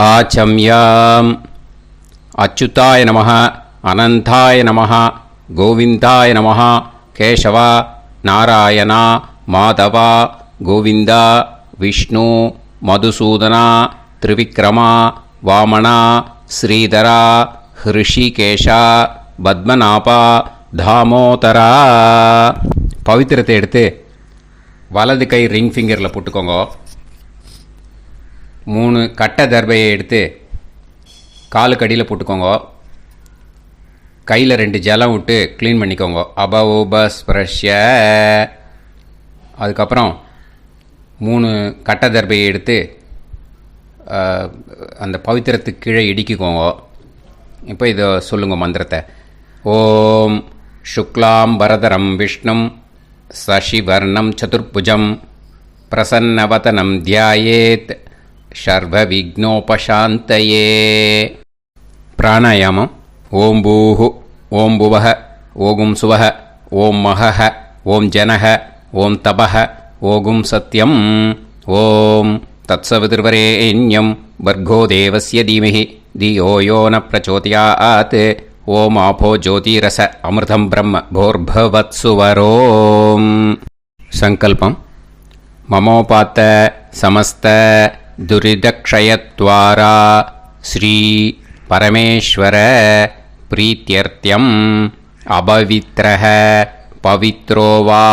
ஆச்சம்யாம். அச்சுதாய நமः, அனந்தாய நமः, கோவிந்தாய நமः, கேசவா, நாராயணா, மாதவா, கோவிந்தா, விஷ்ணு, மதுசூதனா, திரிவிக்ரமா, வாமனா, ஸ்ரீதரா, ஹிருஷிகேஷா, பத்மநாபா, தாமோதரா. பவித்திரத்தை எடுத்து வலது கை ரிங் ஃபிங்கரில் போட்டுக்கோங்க. 3 கட்டை தர்பையை எடுத்து காலுக்கடியில் போட்டுக்கோங்க. கையில் 2 ஜலம் விட்டு க்ளீன் பண்ணிக்கோங்க. அபௌபஸ்பிரஷ்ய. அதுக்கப்புறம் 3 கட்டை தர்பையை எடுத்து அந்த பவித்திரத்துக்கு கீழே இடிக்கிக்கோங்க. இப்போ இதை சொல்லுங்க மந்திரத்தை. ஓம் சுக்லாம் வரதரம் விஷ்ணும் சசிவர்ணம் சதுர்புஜம் பிரசன்னவதனம் தியாயேத் சர்வ விக்னோபசாந்தயே. பிராணாயாமம். ஓம் பூஹு, ஓம் புவஹ, ஓகும் சுவஹ, ஓம் மஹஹ, ஓம் ஜனஹ, ஓம் தபஹ, ஓகும் சத்யம். ஓம் தத்சவிதுர்வரேண்யம் வர்கோ தேவஸ்ய தீமஹி தியோ யோ ந பிரச்சோதயாத். ஓம் ஆபோ ஜோதிரச அமிர்தம் பிரம்ம போர்பவத்சுவரோம். சங்கல்பம். மமோபாத்த சமஸ்த துரிதக்ஷயத்வாரா ஸ்ரீ பரமேஸ்வர பிரீத்யர்த்தியம் அபவித்ரஹ பவித்ரோ வா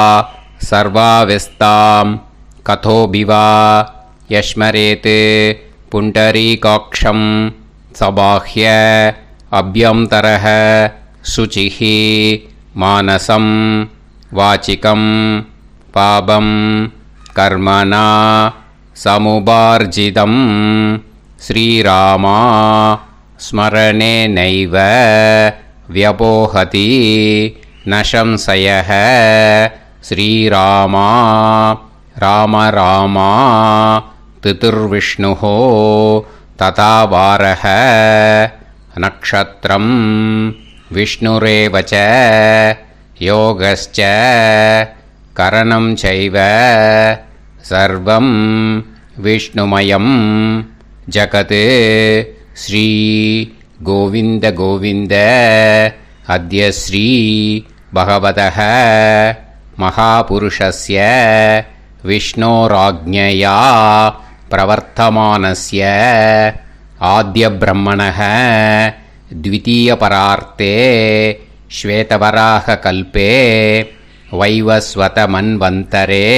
சர்வாவஸ்தாம் கதோபிவா யஸ்மரேத் புண்டரீகாக்ஷம் சபாஹ்ய அப்யந்தரஹ சுசிஹ மானசம் வாசிகம் பாபம் கர்மணா சமுபார்ஜிதம் ஸ்ரீராமா ஸ்மரணேனைவ வ்யபோஹதி நசம்சயः. ஸ்ரீராமா ராம ராமா திதிர்விஷ்ணுः ததா வாரः நக்ஷத்ரம் விஷ்ணுரேவ ச யோகஸ்ச கரணம் சைவ சர்வம் விஷ்ணுமயம் ஜகத். ஸ்ரீ கோவிந்த கோவிந்த அத்ய ஸ்ரீ பகவதः மகாபுருஷஸ்ய விஷ்ணோராஜ்ஞயா பிரவர்த்தமானஸ்ய ஆத்ய பிரம்மணः த்விதீயபரார்த்தே ஸ்வேதவராக கல்பே வைவஸ்வத மன்வந்தரே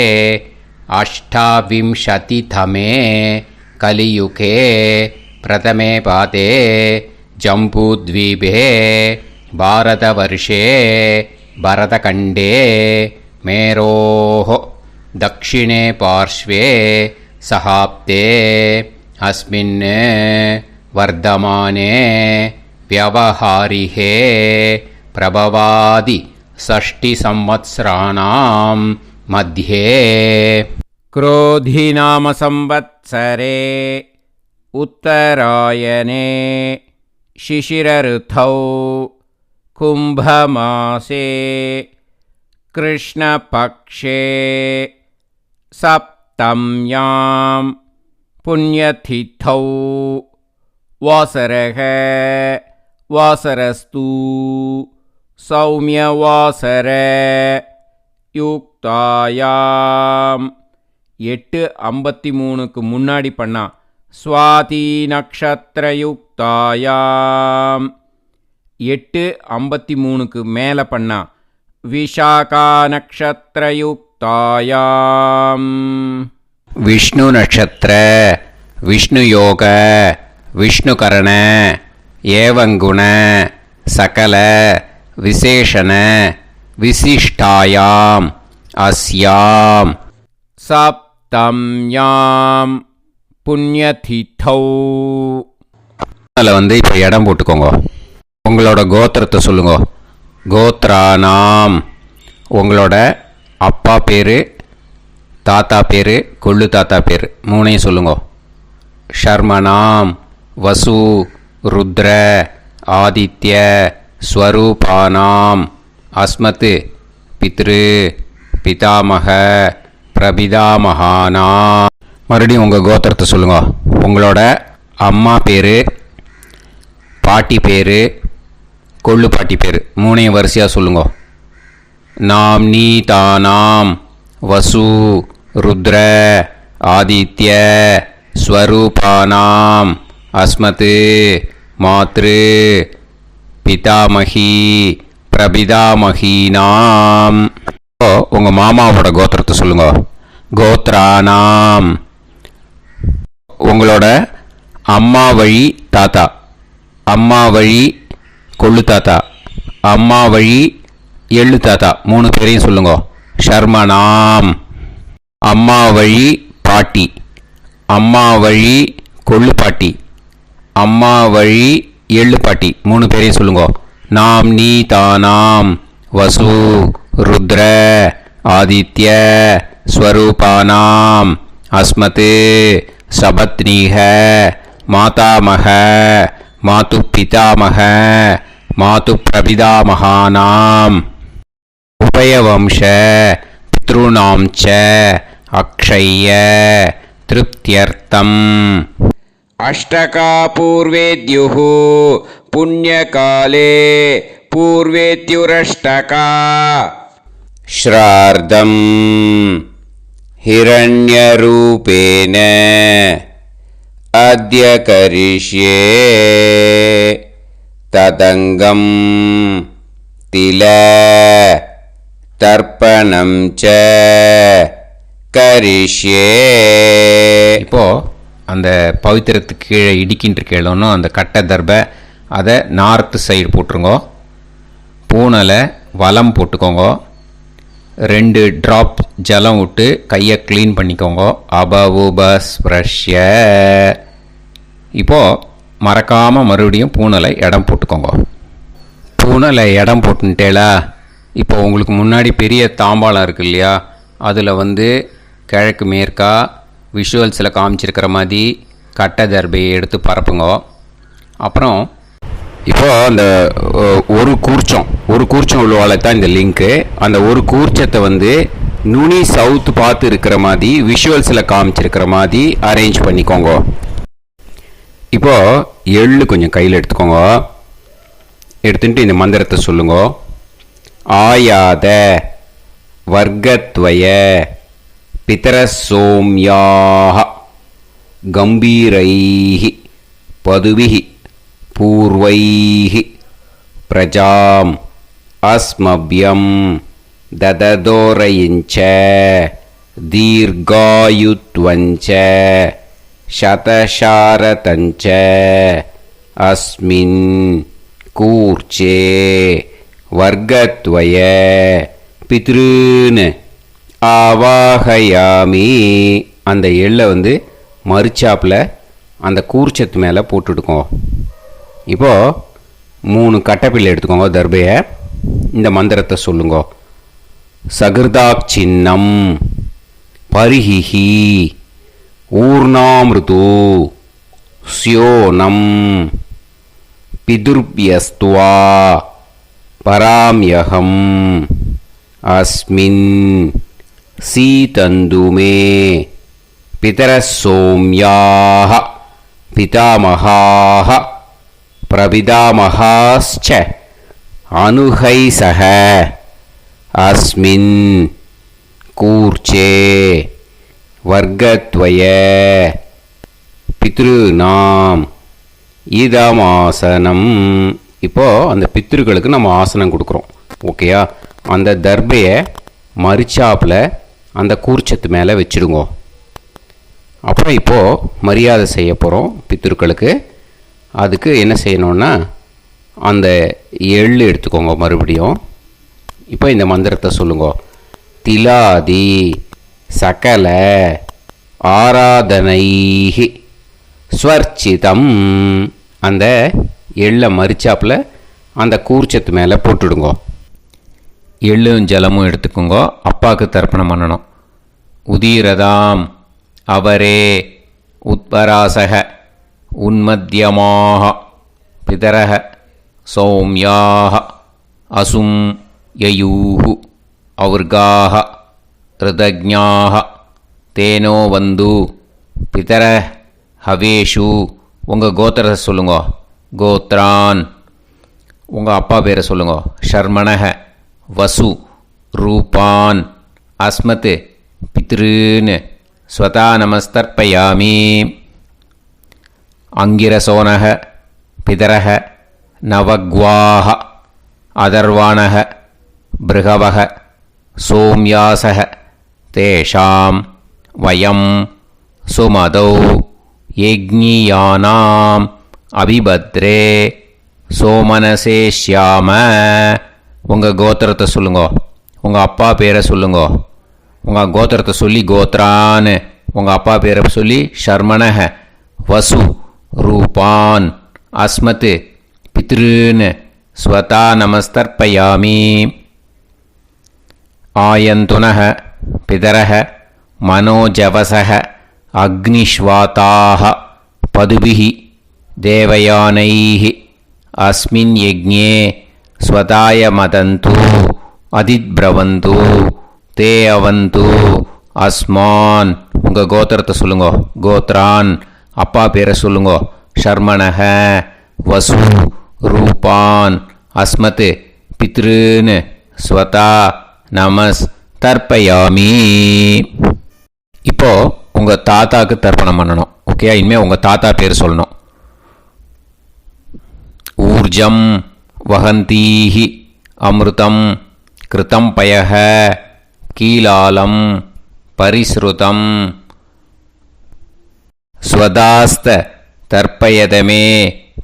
அஷ்டாவிம்சதிதமே கலியுகே பிரதமே பாதே ஜம்பூத்வீபே பாரதவர்ஷே பரதகண்டே மேரோः தக்ஷிணே பார்ஷ்வே சஹாப்தே அஸ்மின் வர்தமானே வியவஹாரிஹே பிரபவாதி ஷஷ்டி சம்வத்சராணாம் மத்யே. क्रोधिनाम संवत्सरे उत्तरायणे शिशिरऋतौ कुम्भमासे कृष्णपक्षे सप्तम्यां पुण्यतिथौ वासरः वासरस्तु सौम्यवासर யுக்தாயாம். 8:53க்கு முன்னாடி பண்ணா ஸ்வாதி நக்ஷத்ரயுக்தாயாம். 8:53க்கு மேலே பண்ணா விஷாகா நக்ஷத்ரயுக்தாயாம். விஷ்ணு நட்சத்திர விஷ்ணு யோக விஷ்ணுகரண ஏவங்குண சகல விசேஷண விசிஷ்டாயாம் அஸ்யாம் சப்தம்யாம் புண்ணியதிதௌ. அதில் இப்போ இடம் போட்டுக்கோங்க. உங்களோட கோத்திரத்தை சொல்லுங்க. கோத்ரானாம். உங்களோட அப்பா பேர், தாத்தா பேர், கொள்ளு தாத்தா பேர் 3ஐயும் சொல்லுங்க. ஷர்மனாம் வசு ருத்ர ஆதித்ய ஸ்வரூபானாம் அஸ்மத் பித்ரு பிதாமக பிரபிதாமகானா. மறுபடியும் உங்கள் கோத்திரத்தை சொல்லுங்க. உங்களோட அம்மா பேர், பாட்டி பேர், கொள்ளு பாட்டி பேர் மூணையும் வரிசையாக சொல்லுங்க. நாம்னி தானாம் வசு ருத்ர ஆதித்ய ஸ்வரூபானாம் அஸ்மத் மாத்ரு பிதாமகி பிரபிதாமகீனாம். உங்கள் மாமாவோட கோத்திரத்தை சொல்லுங்க. கோத்ரானாம். உங்களோட அம்மா வழி தாத்தா, அம்மா வழி கொள்ளு தாத்தா, அம்மா வழி எள்ளு தாத்தா மூணு பேரையும் சொல்லுங்க. ஷர்மனாம். அம்மா வழி பாட்டி, அம்மா வழி கொள்ளு பாட்டி, அம்மா வழி எள்ளு பாட்டி மூணு பேரையும் சொல்லுங்க. நாம் நீ தானாம் வசு ருத்ர ஆதித்ய ஸ்வரூபானாம் அஸ்மத் சபத்னீஹ மாதாமக மாது பிதாமக மாது பிரபிதாமகானாம் உபயவம்ச பித்ருணாம் ச அக்ஷய்ய திருப்தியர்த்தம். அஷ்டகா பூர்வேத்யுः புண்ணியகாலே பூர்வேத்யுரஷ்டகா ஸ்ரார்த்தம் ஹிரண்யரூபேன அத்ய கரிஷ்யே ததங்கம் தில தர்ப்பணம் ச கரிஷ்யே. இப்போ அந்த பவித்திரத்துக்கு கீழே இடிக்கின்ற கீழே அந்த கட்டை தர்பை அதை நார்த்து சைடு போட்டுருங்கோ. பூனலை வலம் போட்டுக்கோங்க. 2 ட்ராப் ஜலம் விட்டு கையை க்ளீன் பண்ணிக்கோங்க. அபவுபஸ்ப்ரஷ்ய. இப்போது மறக்காமல் மறுபடியும் பூனலை இடம் போட்டுக்கோங்க. பூனலை இடம் போட்டுட்டேலா. இப்போ உங்களுக்கு முன்னாடி பெரிய தாம்பாளம் இருக்கு இல்லையா, அதில் கிழக்கு மேற்கா விஷுவல்ஸில் காமிச்சிருக்கிற மாதிரி கட்டை தர்பையை எடுத்து பரப்புங்க. அப்புறம் இப்போது அந்த ஒரு கூர்ச்சம் உள்ளவால தான் இந்த லிங்க்கு. அந்த ஒரு கூர்ச்சத்தை நுனி சவுத்து பார்த்து இருக்கிற மாதிரி விஷுவல்ஸில் காமிச்சிருக்கிற மாதிரி அரேஞ்ச் பண்ணிக்கோங்க. இப்போது எள்ளு கொஞ்சம் கையில் எடுத்துக்கோங்க. எடுத்துட்டு இந்த மந்திரத்தை சொல்லுங்க. ஆயாத வர்க்கத்வய பிதரசோம்யாக கம்பீரைஹி பதுவிஹி பூர்வைஹி பிரஜாம் அஸ்மப்யம் தததோரயிஞ்ச தீர்காயுத்வஞ்ச சதசாரதஞ்ச அஸ்மின் கூர்ச்சே வர்க்கத்வய பித்ருன்னு ஆவாகயாமி. அந்த எள்ளை மறுச்சாப்பில் அந்த கூர்ச்சத்து மேலே போட்டுடுக்கோங்க. இப்போது 3 கட்டைப்பிள்ளை எடுத்துக்கோங்க தர்பையை. இந்த மந்திரத்தை சொல்லுங்க. சகிருதாக் சின்னம் பரிஹிஹி ஊர்ணாமிருது ஸ்யோனம் பிதுர்பியஸ்துவா பராம்யகம் அஸ்மின் சீதந்துமே பிதரசோம்யாக பிதாமகாः பிரபிதாமகாஸ்ச அனுகைசக அஸ்மின் கூர்ச்சே வர்க்கத்வய பித்ருநாம் இதமாசனம். இப்போது அந்த பித்ருக்களுக்கு நம்ம ஆசனம் கொடுக்குறோம். ஓகேயா? அந்த தர்பையை மரிச்சாப்பில் அந்த கூர்ச்சத்து மேலே வச்சுடுங்க. அப்புறம் இப்போது மரியாதை செய்ய போகிறோம் பித்ருக்களுக்கு. அதுக்கு என்ன செய்யணுன்னா அந்த எள்ளு எடுத்துக்கோங்க மறுபடியும். இப்போ இந்த மந்திரத்தை சொல்லுங்க. திலாதி சகல ஆராதனைஹி ஸ்வர்ச்சிதம். அந்த எள்ளை மரிச்சாப்பில் அந்த கூர்ச்சத்து மேலே போட்டுடுங்க. எள்ளும் ஜலமும் எடுத்துக்கோங்க. அப்பாவுக்கு தர்ப்பணம் பண்ணணும். உதீரதாம் அவரே உத்பராசக உன்மத்தியமாக பிதரக சௌமியாக அசும் யயூஹு அவர்காக ரிதஜ்ஞாக தேனோ வந்து பிதர ஹவேஷு உங்கள் கோத்திரத்தை சொல்லுங்க. கோத்ரான். உங்கள் அப்பா பேரை சொல்லுங்க. ஷர்மணஹ வசு ரூபான் அஸ்மத் பித்ருன் ஸ்வதா நமஸ்தர்ப்பயாமி. அங்கிரசோனஹ பிதரஹ நவக்வாஹ அதர்வாணஹ பிருகவஹ சோம்யாசஹ தேஷாம் வயம் சுமதௌ யஜ்ஞியானாம் அபிபத்ரே சோமனசேஷ்யாம. உங்கள் கோத்திரத்தை சொல்லுங்க. உங்கள் அப்பா பேரை சொல்லுங்க. உங்கள் கோத்திரத்தை சொல்லி கோத்ரான்னு, உங்கள் அப்பா பேரை சொல்லி ஷர்மணஹ வசு ரூபான் அஸ்மத் பித்ருன் ஸ்வதா நமஸ்தர்ப்பயாமி. ஆயந்துனஹ பிதரஹ மனோஜவசஹ அக்னிஷ்வாதாஹ பதுபிஹி தேவயானைஹ அஸ்மின் யஜ்ஞே ஸ்வதாய மதந்து அதித்ப்ரவந்து தே அவது அஸ்மான். உங்கள் கோத்திரத்தை சொல்லுங்க. கோத்ரான். அப்பா பேரை சொல்லுங்க. ஷர்மணஹ வசு ரூபான் அஸ்மத் பித்ருன் ஸ்வதா நமஸ் தர்ப்பயாமி. இப்போ உங்கள் தாத்தாக்கு தர்ப்பணம் பண்ணணும். ஓகே, இனிமேல் உங்கள் தாத்தா பேர் சொல்லணும். ஊர்ஜம் வஹந்தீஹி அமிர்தம் கிருதம் பயஹ கீலாலம் பரிஸ்ருதம் ஸ்வதாஸ்த தர்ப்பயதமே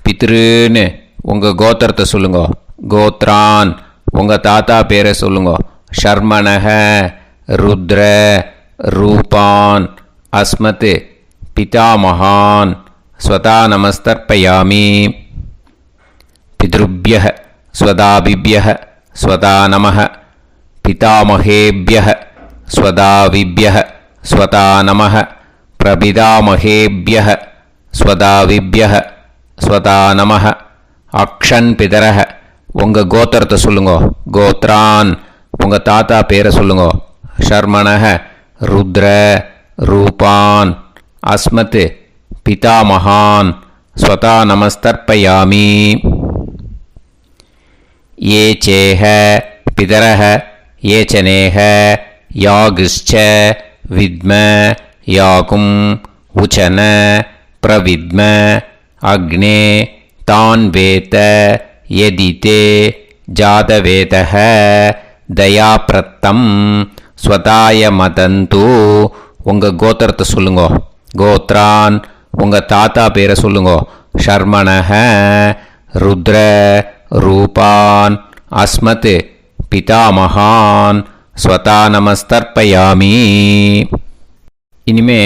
பித்ருன். உங்கள் கோத்திரத்தை சொல்லுங்க. கோத்ரான். உங்கள் தாத்தா பேரை சொல்லுங்க. ஷர்மணஹ ருத்ர ரூபான் அஸ்மத் பிதாமகான் ஸ்வதா நமஸ்தர்ப்பயாமி. பித்ருப்யஹ ஸ்வதாபிப்யஹ ஸ்வதா நமஹ பிதாமகேப்யஹ ஸ்வதாவிப்யஹ ஸ்வதா நமஹ பிரபிதாமகேப்யஹ ஸ்வதாவிப்யஹ ஸ்வதா நமஹ. அக்ஷன் பிதரஹ. உங்கள் கோத்திரத்தை சொல்லுங்க. கோத்ரான். உங்கள் தாத்தா பேரை சொல்லுங்க. ஷர்மணஹ ருத்ர ரூபான் அஸ்மத் பிதாமகான் ஸ்வதா நமஸ்தர்ப்பயாமி. ये चेह पितरः ये च नेह यागश्च विद्म याकुम् उचन प्रविद्म अग्ने तान् वेत यदिते जातवेतः दयाप्रत्तं स्वताय मदन्तु. உங்கள் கோத்திரத்தை சொல்லுங்க. கோத்ரான். உங்கள் தாத்தா பேரை சொல்லுங்க. ஷர்மணஹ ருத்ர ரூபான் அஸ்மத் பிதாமகான் ஸ்வதா நமஸ்தர்ப்பயாமி. இனிமே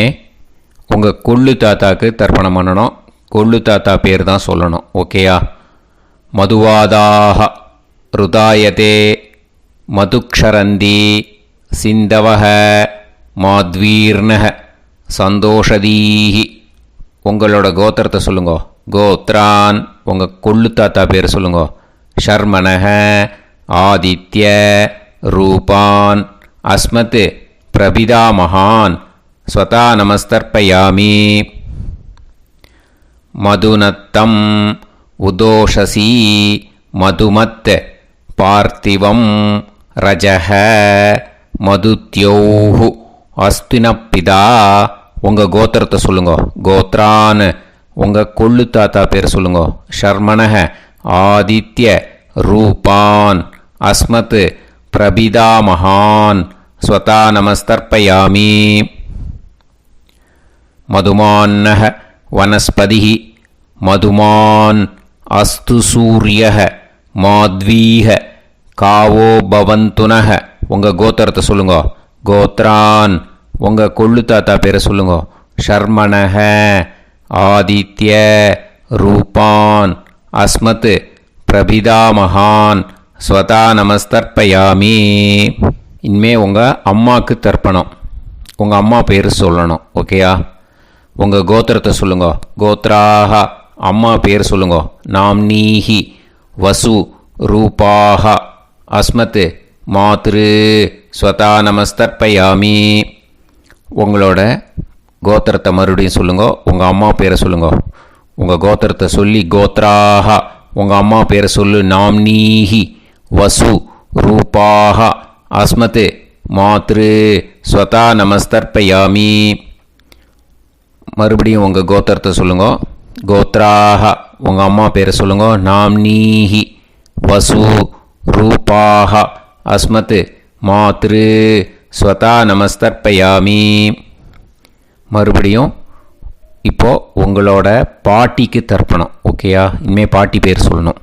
உங்கள் கொள்ளு தாத்தாக்கு தர்ப்பணம் பண்ணணும். கொள்ளு தாத்தா பேர் தான் சொல்லணும். ஓகேயா? மதுவாதாக ருதாயதே மதுக்ஷரந்தி சிந்தவஹ மாத்வீர்ணஹ சந்தோஷதீஹி. உங்களோட கோத்திரத்தை சொல்லுங்க. கோத்ரான். உங்கள் கொள்ளு தாத்தா பேர் சொல்லுங்க. ஷர்மணஹ ஆதித்ய ரூபான் அஸ்மத் பிரபிதாமகான் ஸ்வதா நமஸ்தர்ப்பயாமி. மதுநத்தம் உதோஷசி மதுமத் பார்த்திவம் ரஜஹ மதுத்யோஹு அஸ்தினப்பிதா. உங்கள் கோத்திரத்தை சொல்லுங்க. கோத்ரான். உங்கள் கொள்ளு தாத்தா பேர் சொல்லுங்க. ஷர்மணஹ ஆதித்ய ரூபான் அஸ்மத் பிரபிதாமகான் ஸ்வதா நமஸ்தர்ப்பயாமி. மதுமான்னஹ வனஸ்பதிஹி மதுமான் அஸ்து சூரியஹ மாத்வீஹ காவோ பவந்துனஹ. உங்கள் கோத்திரத்தை சொல்லுங்க. கோத்ரான். உங்கள் கொள்ளு தாத்தா பேரை சொல்லுங்க. ஷர்மணஹ ஆதித்ய ரூபான் அஸ்மத் பிரபிதாமகான் ஸ்வதா நமஸ்தர்ப்பயாமி. இனிமே உங்கள் அம்மாவுக்கு தர்ப்பணம். உங்கள் அம்மா பேர் சொல்லணும். ஓகேயா? உங்கள் கோத்திரத்தை சொல்லுங்க. கோத்ராஹ. அம்மா பேர் சொல்லுங்க. நாம்னீஹி வசு ரூபாஹ அஸ்மத் மாத்ரு ஸ்வதா நமஸ்தர்ப்பயாமி. உங்களோட கோத்திரத்தை மறுபடியும் சொல்லுங்க. உங்கள் அம்மா பேரை சொல்லுங்க. உங்கள் கோத்திரத்தை சொல்லி கோத்ராஹா உங்கள் அம்மா பேரை சொல்லு. நாம்னீஹி வசு ரூபாஹா அஸ்மத் மாத்ரு ஸ்வதா நமஸ்தர்ப்பயாமி. மறுபடியும் உங்கள் கோத்திரத்தை சொல்லுங்க. கோத்ராஹா உங்கள் அம்மா பேரை சொல்லுங்க. நாம்னீஹி வசு ரூபாஹா அஸ்மத் மாத்ரு ஸ்வதா நமஸ்தர்ப்பயாமி. மறுபடியும் இப்போது உங்களோட பாட்டிக்கு தர்ப்பணம். ஓகேயா? இனிமேல் பாட்டி பேர் சொல்லணும்.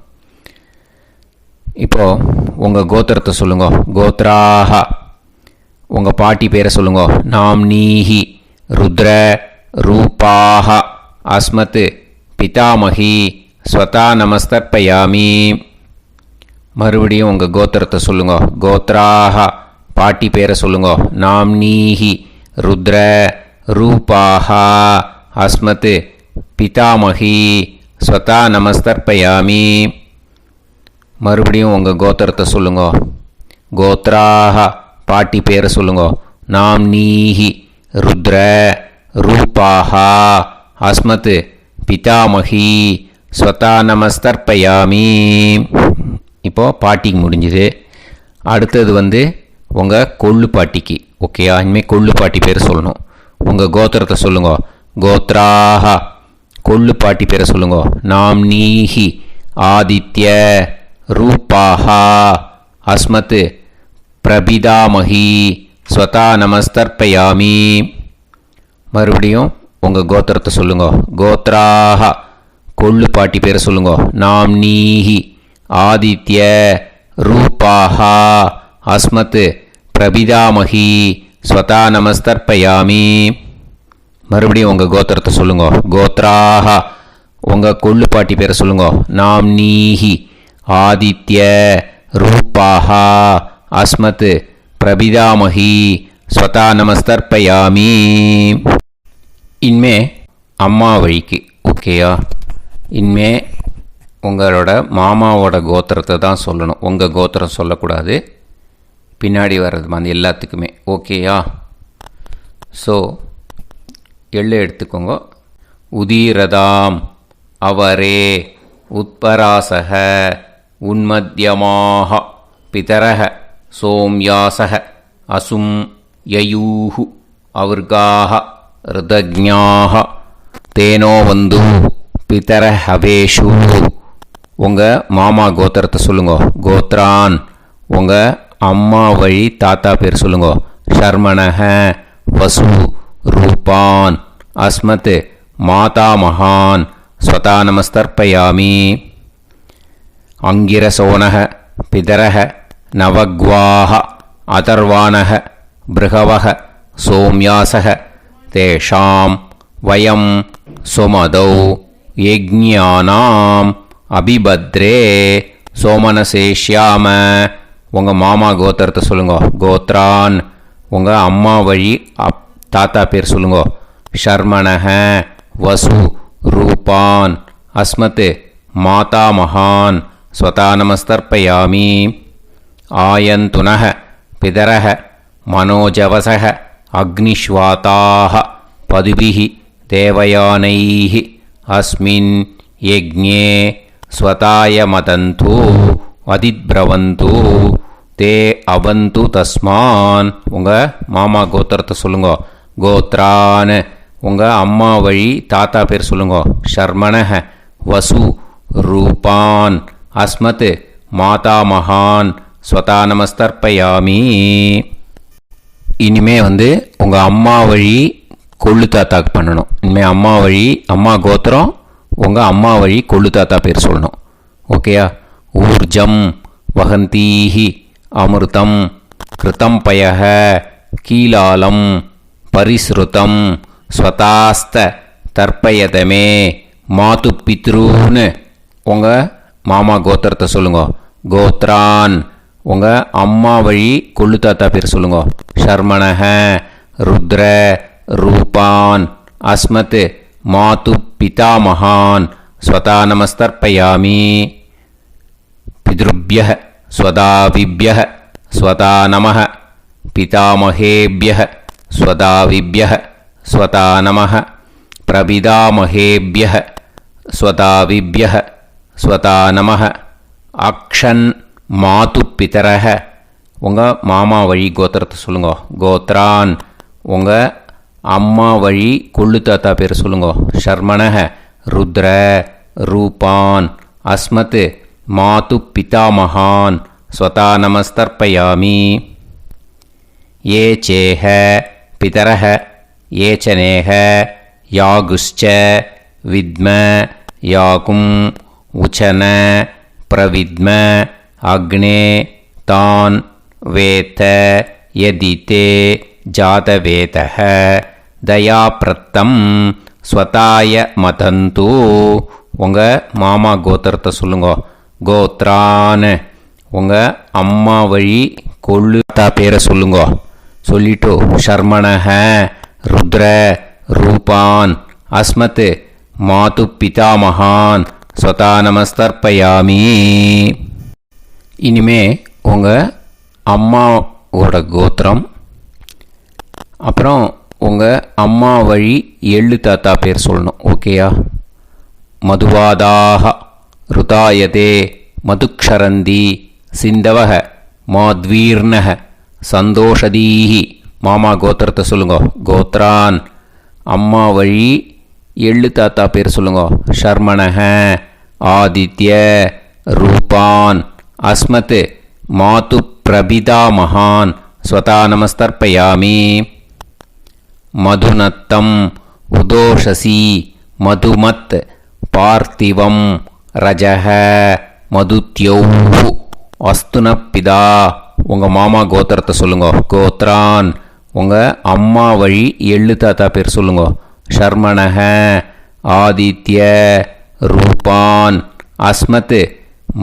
இப்போது உங்கள் கோத்திரத்தை சொல்லுங்க. கோத்ராஹா உங்கள் பாட்டி பேரை சொல்லுங்க. நாம்னீஹி ருத்ர ரூபாஹா அஸ்மத் பிதாமகி ஸ்வதா நமஸ்தர்ப்பயாமி. மறுபடியும் உங்கள் கோத்திரத்தை சொல்லுங்க. கோத்ராஹா பாட்டி பேரை சொல்லுங்க. நாம்னீஹி ருத்ர ரூபாஹா அஸ்மத் பிதாமகி ஸ்வதா நமஸ்தர்ப்பயாமி. மறுபடியும் உங்கள் கோத்திரத்தை சொல்லுங்க. கோத்ராஹா பாட்டி பேரை சொல்லுங்க. நாம்னீஹி ருத்ர ரூபாஹா அஸ்மத் பிதாமகி ஸ்வதா நமஸ்தர்ப்பயாமி. இப்போது பாட்டிக்கு முடிஞ்சுது. அடுத்தது உங்கள் கொள்ளு பாட்டிக்கு. ஓகேயா? இனிமேல் கொள்ளு பாட்டி பேர் சொல்லணும். உங்கள் கோத்திரத்தை சொல்லுங்க. கோத்ராஹா கொள்ளு பாட்டி பேரை சொல்லுங்க. நாம்னீஹி ஆதித்ய ரூபாஹா அஸ்மத் பிரபிதாமகி ஸ்வதா நமஸ்தர்ப்பயாமி. மறுபடியும் உங்கள் கோத்திரத்தை சொல்லுங்க. கோத்ராஹா கொள்ளு பாட்டி பேரை சொல்லுங்க. நாம்னீஹி ஆதித்ய ரூபாஹா அஸ்மத் பிரபிதாமகி ஸ்வதா நமஸ்தர்ப்பயாமி. மறுபடியும் உங்கள் கோத்திரத்தை சொல்லுங்க. கோத்ராஹா உங்கள் கொள்ளு பாட்டி பேரை சொல்லுங்க. நாம்னீஹி ஆதித்ய ரூபாஹா அஸ்மத் பிரபிதாமகி ஸ்வதா நமஸ்தர்ப்பயாமி. இனிமே அம்மா வழிக்கு. ஓகேயா? இனிமே உங்களோட மாமாவோட கோத்திரத்தை தான் சொல்லணும். உங்கள் கோத்திரம் சொல்லக்கூடாது. பின்னாடி வர்றது அந்த எல்லாத்துக்குமே. ஓகேயா? ஸோ எள்ளு எடுத்துக்கோங்க. உதீரதாம் அவரே உத்பராசக உன்மத்யமாக பிதரக சோம்யாசக அசும் யயூஹு அவர்காக ருதஜ்ஞாக தேனோ வந்து பிதர ஹவேஷு. உங்கள் மாமா கோத்திரத்தை சொல்லுங்க. கோத்ரான் உங்கள் அம்மா வழி தாத்தா பேர் சொல்லுங்க. ஷர்மணஹ வசு ரூபான் அஸ்மத் மாதா மகான் ஸ்வதா நமஸ்தர்ப்பயாமி. அங்கிரசோனஹ பிதரஹ நவக்வாஹ அதர்வானஹ பிருகவஹ சோம்யாசஹ தேஷாம் வயம் சுமதௌ யஜ்ஞானாம் அபிபத்ரே சோமனசேஷ்யாம. உங்கள் மாமா கோத்திரத்தை சொல்லுங்க. கோத்ரான் உங்கள் அம்மா வழி தாத்தா பேர் சொல்லுங்க. ஷர்மணஹ வசு ரூபான் அஸ்மத் மாதா மகான் ஸ்வதா நமஸ்தர்ப்பயாமி. ஆயந்துனஹ பிதரஹ மனோஜவசஹ அக்னிஷ்வாதாஹ பதுபிஹி தேவயானைஹி அஸ்மின் யஜ்ஞே ஸ்வதாய மதந்து அதித்ரவந்து தே அவந்து தஸ்மான். உங்கள் மாமா கோத்திரத்தை சொல்லுங்க. கோத்ரான் உங்கள் அம்மா வழி தாத்தா பேர் சொல்லுங்க. ஷர்மணஹ வசு ரூபான் அஸ்மத் மாதா மகான் ஸ்வதா நமஸ்தர்ப்பயாமி. இனிமே உங்கள் அம்மா வழி கொள்ளு தாத்தாக்கு பண்ணணும். இனிமேல் அம்மா வழி அம்மா கோத்திரம் உங்கள் அம்மா வழி கொள்ளு தாத்தா பேர் சொல்லணும். ஓகேயா? ஊர்ஜம் வகந்தீஹி அமிர்தம் கிருதம் பயஹ கீலாலம் பரிஸ்ருதம் ஸ்வதாஸ்த தர்ப்பயதமே மாது பித்ரூன்னு. உங்கள் மாமா கோத்திரத்தை சொல்லுங்க. கோத்ரான் உங்கள் அம்மா வழி கொள்ளு தாத்தா பேர் சொல்லுங்க. ஷர்மணஹ ருத்ர ரூபான் அஸ்மத் மாது பிதாமகான் ஸ்வதா நமஸ்தர்ப்பயாமி. பித்ருப்யஹ ஸ்வதாவிப்யஹ ஸ்வதா நமஹ பிதாமகேப்யஹ ஸ்வதாவிப்யஹ ஸ்வதா நமஹ பிரபிதாமகேப்யஹ ஸ்வதாவிப்யஹ ஸ்வதா நமஹ. அக்ஷன் மாது பிதரஹ. உங்கள் மாமா வழி கோத்திரத்தை சொல்லுங்க. கோத்ரான் உங்கள் அம்மா வழி கொள்ளு தாத்தா பேர் சொல்லுங்க. ஷர்மணஹ ருத்ர ரூபான். அஸ்மத் மாது பிதாமகான் ஸ்வதா நமஸ்தர்ப்பயாமி. ये चेह पितरः ये च नेह यागुश्च विद्म याकुम् उचन प्रविद्म अग्ने तान् वेत यदिते जातवेतः दयाप्रत्तम् स्वताय मदन्तु. உங்கள் மாமா கோத்திரத்தை சொல்லுங்க. கோத்ரான் உங்கள் அம்மா வழி கொள்ளு தாத்தா பேரை சொல்லுங்க. சொல்லிட்டு ஷர்மணஹ ருத்ர ரூபான் அஸ்மத் மாது பிதாமகான் ஸ்வதா நமஸ்தர்ப்பயாமி. இனிமே உங்கள் அம்மாவோட கோத்திரம், அப்புறம் உங்கள் அம்மா வழி எள்ளு தாத்தா பேர் சொல்லணும். ஓகேயா? மதுவாதாக ருதாயதே மதுக்ஷரந்தி சிந்தவக மாத்வீர்ணக சந்தோஷதீஹி. மாமா கோத்திரத்தை சொல்லுங்க. கோத்ரான் அம்மா வழி எள்ளு தாத்தா பேர் சொல்லுங்க. ஷர்மணஹ ஆதித்ய ரூபான் அஸ்மத் மாது பிரபிதா மகான் ஸ்வதா நமஸ்தர்ப்பயாமி. மதுநத்தம் உதோஷசி மதுமத் பார்த்திவம் ரஜஹ மதுத்யௌஹு அஸ்துனப்பிதா. உங்கள் மாமா கோத்திரத்தை சொல்லுங்க. கோத்ரான் உங்கள் அம்மா வழி எள்ளு தாத்தா பேர் சொல்லுங்க. ஷர்மணஹ ஆதித்ய ரூபான் அஸ்மத்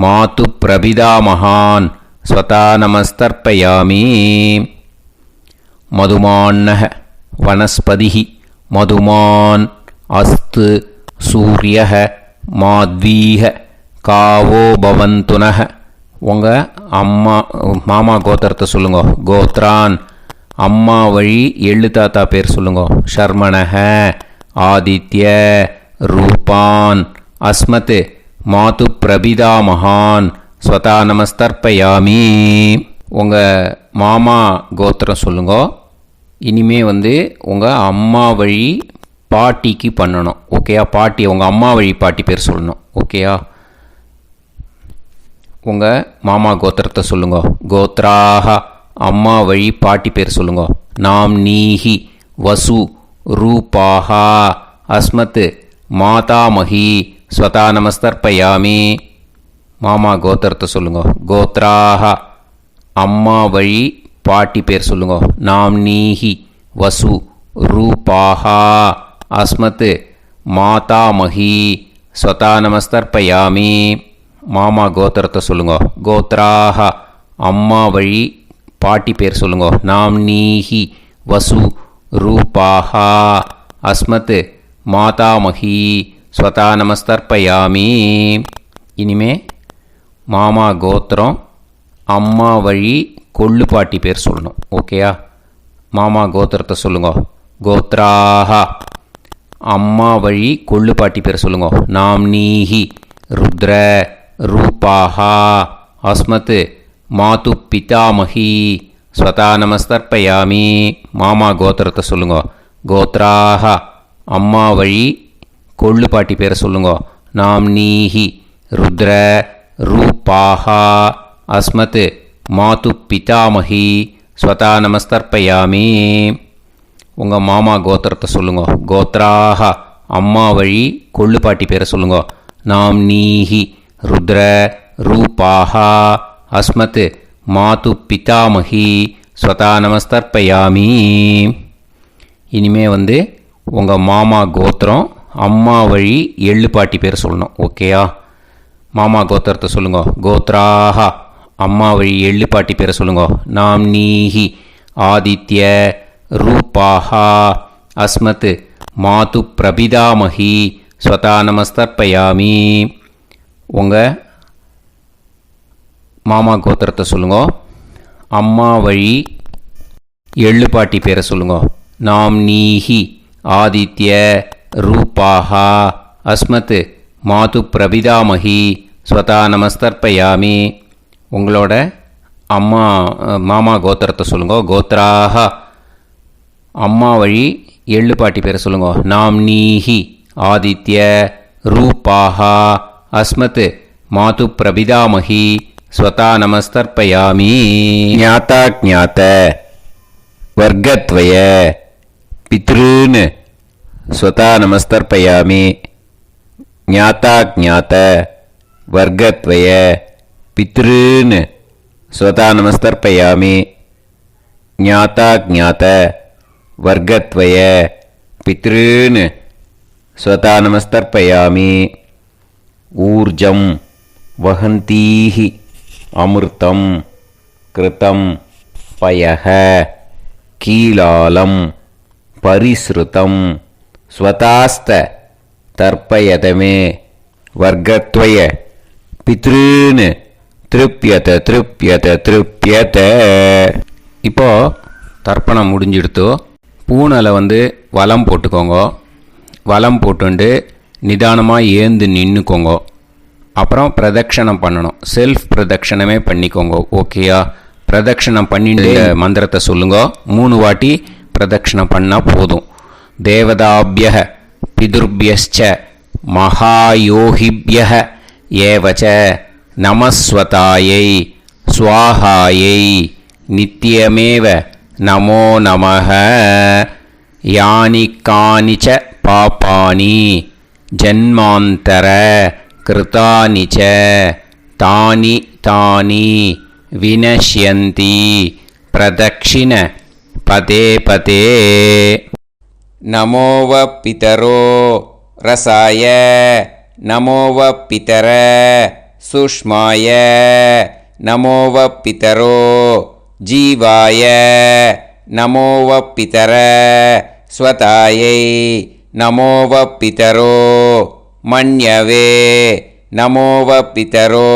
மாது பிரபிதா மகான் ஸ்வதா நமஸ்தர்ப்பயாமி. மதுமான்னஹ வனஸ்பதிஹி மதுமான் அஸ்து சூரியஹ மாத்வீஹ காவோ பவந்துனஹ. உங்கள் மாமா கோத்திரத்தை சொல்லுங்க. கோத்ரான் அம்மா வழி எள்ளு தாத்தா பேர் சொல்லுங்க. ஷர்மணஹ ஆதித்ய ரூபான் அஸ்மத் மாது பிரபிதா மகான் ஸ்வதா நமஸ்தர்ப்பயாமி. உங்கள் மாமா கோத்திரம் சொல்லுங்க. இனிமே உங்கள் அம்மா வழி பாட்டிக்கு பண்ணணும். ஓகேயா? பாட்டி உங்கள் அம்மா வழி பாட்டி பேர் சொல்லணும். ஓகேயா? உங்கள் மாமா கோத்திரத்தை சொல்லுங்க. கோத்ராக அம்மா வழி பாட்டி பேர் சொல்லுங்க. நாம் நீஹி வசு ரூபாஹா அஸ்மத் மாதாமஹி ஸ்வதா நமஸ்தர்ப்பயாமி. மாமா கோத்திரத்தை சொல்லுங்க. கோத்ராக அம்மா வழி பாட்டி பேர் சொல்லுங்க. நாம் நீஹி வசு ரூபாஹா அஸ்மத் மாதாமஹி ஸ்வதா நமஸ்தர்ப்பயாமி. மாமா கோத்திரத்தை சொல்லுங்க. கோத்ராக அம்மா வழி பாட்டி பேர் சொல்லுங்க. நாம் நீஹி வசு ரூபாஹா அஸ்மத் மாதாமஹி ஸ்வதா நமஸ்தர்ப்பயாமி. இனிமே மாமா கோத்திரம் அம்மா வழி கொள்ளு பாட்டி பேர் சொல்லணும். ஓகேயா? மாமா கோத்திரத்தை சொல்லுங்க. கோத்ராக அம்மா வழி கொள்ளு பாட்டி பேர் சொல்லுங்க. நாம் நீஹி ருத்ர ரூபாஹா அஸ்மத் மாது பிதாமஹி ஸ்வதா நமஸ்தர்ப்பயாமி. மாமா கோத்திரத்தை சொல்லுங்க. கோத்ராக அம்மா வழி கொள்ளு பாட்டி பேரை சொல்லுங்க. நாம் நீஹி ருத்ர ரூபாஹா அஸ்மத் மாது பிதாமஹி ஸ்வதா நமஸ்தர்ப்பயாமி. உங்கள் மாமா கோத்திரத்தை சொல்லுங்க. கோத்ராக அம்மா வழி கொள்ளு பாட்டி பேரை சொல்லுங்க. நாம் நீஹி ருத்ர ரூபாஹா அஸ்மத் மாது பிதாமஹி ஸ்வதா நமஸ்தர்ப்பயாமி. இனிமே உங்கள் மாமா கோத்திரம் அம்மா வழி எள்ளு பாட்டி பேர் சொல்லணும். ஓகேயா? மாமா கோத்திரத்தை சொல்லுங்க. கோத்ராக அம்மா வழி எள்ளு பாட்டி பேரை சொல்லுங்க. நாம் நீஹி ஆதித்ய ரூபாஹா அஸ்மத் மாது பிரபிதாமஹி ஸ்வதா நமஸ்தர்ப்பயாமி. உங்கள் மாமா கோத்திரத்தை சொல்லுங்க. அம்மா வழி எள்ளு பாட்டி பேரை சொல்லுங்க. நாம் நீஹி ஆதித்ய ரூபாஹா அஸ்மத் மாது பிரபிதாமகி ஸ்வதா நமஸ்தர்ப்பயாமி. உங்களோட அம்மா மாமா கோத்திரத்தை சொல்லுங்க. கோத்ராக அம்மா வழி எள்ளு பாட்டி பேரை சொல்லுங்க. நாம்னீஹி ஆதித்ய ரூபாக அஸ்மத் மாது பிரபிதாமகி ஸ்வதா நமஸ்தர்ப்பயாமி. ஞாதா ஞாத வர்க்கத்வய பித்ருன் ஸ்வதா நமஸ்தர்ப்பயாமி. ஞாதா ஞாத வர்க்கத்வய பித்ருன் ஸ்வதா நமஸ்தர்ப்பயாமி. ஞாதா ஞாத வர்க்கத்வய பித்ருன் ஸ்வதா நமஸ்தர்ப்பயாமி. ஊர்ஜம் வஹந்தீஹி அமிர்தம் கிருதம் பயஹ கீலாலம் பரிஸ்ருதம் ஸ்வதாஸ்த தர்ப்பயதமே. வர்க்கத்வய பித்ருன் திருப்யத திருப்யத திருப்யத. இப்போ தர்ப்பணம் முடிஞ்சிடுத்தோ. பூனலை வலம் போட்டுக்கோங்க. வலம் போட்டுண்டு நிதானமாக ஏந்து நின்றுக்கோங்க. அப்புறம் பிரதட்சணம் பண்ணணும். செல்ஃப் பிரதட்சணமே பண்ணிக்கோங்க. ஓகேயா? பிரதட்சணம் பண்ணிட்டு மந்திரத்தை சொல்லுங்க. 3 வாட்டி பிரதட்சணம் பண்ணால் போதும். தேவதாபிய பிதுர்பியச்ச மகாயோகிபிய ஏவச்ச நமஸ்வதாயை ஸ்வாஹாயை நித்யமேவ நமோ நமஹ. யானி கானிச்ச பாபானி ஜன்மாந்தர கிருதானி ச தானி தானி வினஷ்யந்தி பிரதக்ஷிண பதே பதே. நமோவ பிதரோ ரசாய நமோவ பிதர சுஷ்மாய நமோவ பிதரோ ஜீவாய நமோவ பிதர ஸ்வதாயை நமோவ பிதரோ மன்யவே நமோவ பிதரோ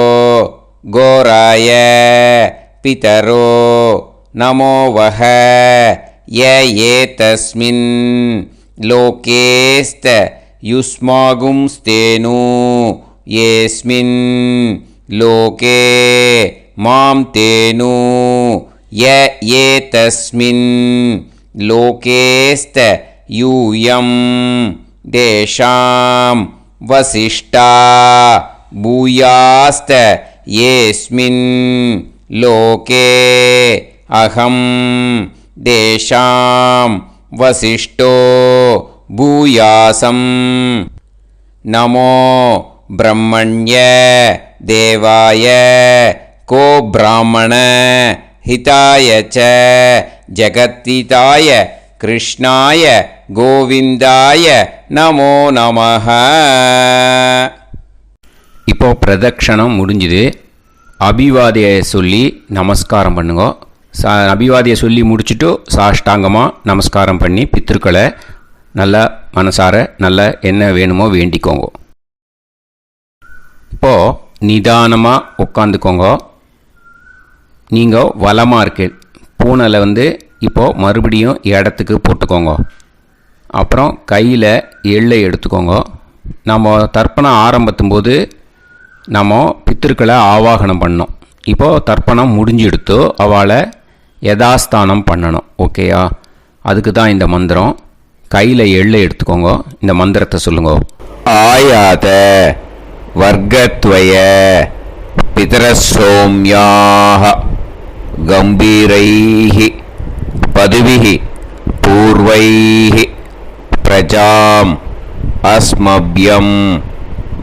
கோராய பிதரோ நமோவஹ. ய ஏதஸ்மின் லோகேஸ்த யுஸ்மாகும்ஸ்தேனு ஏஸ்மின் லோகே மாம் தேனு. ய ஏதஸ்மின் லோகேஸ்த யூயம் தேஷாம் வசிஷ்டா பூயாஸ்த ஏஸ்மின் லோகே அகம் தேஷாம் வசிஷ்டோ பூயாசம். நமோ பிரம்மண்ய தேவாய கோ பிராமண ஹிதாய ச ஜகத்திதாய கிருஷ்ணாய கோவிந்தாய நமோ நமஹ. இப்போ பிரதட்சணம் முடிஞ்சுது. அபிவாதியை சொல்லி நமஸ்காரம் பண்ணுங்க. அபிவாதியை சொல்லி முடிச்சுட்டு சாஷ்டாங்கமாக நமஸ்காரம் பண்ணி பித்திருக்களை நல்லா மனசார நல்லா என்ன வேணுமோ வேண்டிக்கோங்க. இப்போது நிதானமாக உட்காந்துக்கோங்க. நீங்கள் வலமாக இருக்கு பூனலை இப்போது மறுபடியும் இடத்துக்கு போட்டுக்கோங்க. அப்புறம் கையில் எள்ளை எடுத்துக்கோங்க. நம்ம தர்ப்பணம் ஆரம்பித்தும் போது நம்ம பித்திருக்களை ஆவாகனம் பண்ணோம். இப்போது தர்ப்பணம் முடிஞ்செடுத்து அவளை யதாஸ்தானம் பண்ணணும். ஓகேயா? அதுக்கு தான் இந்த மந்திரம். கையில் எள்ளை எடுத்துக்கோங்க. இந்த மந்திரத்தை சொல்லுங்க. ஆயாத வர்க்கத்வய பிதரசோம்யாக கம்பீரைஹி பதுவிஹி பூர்வைஹி பிரஜாம் அஸ்மப்யம்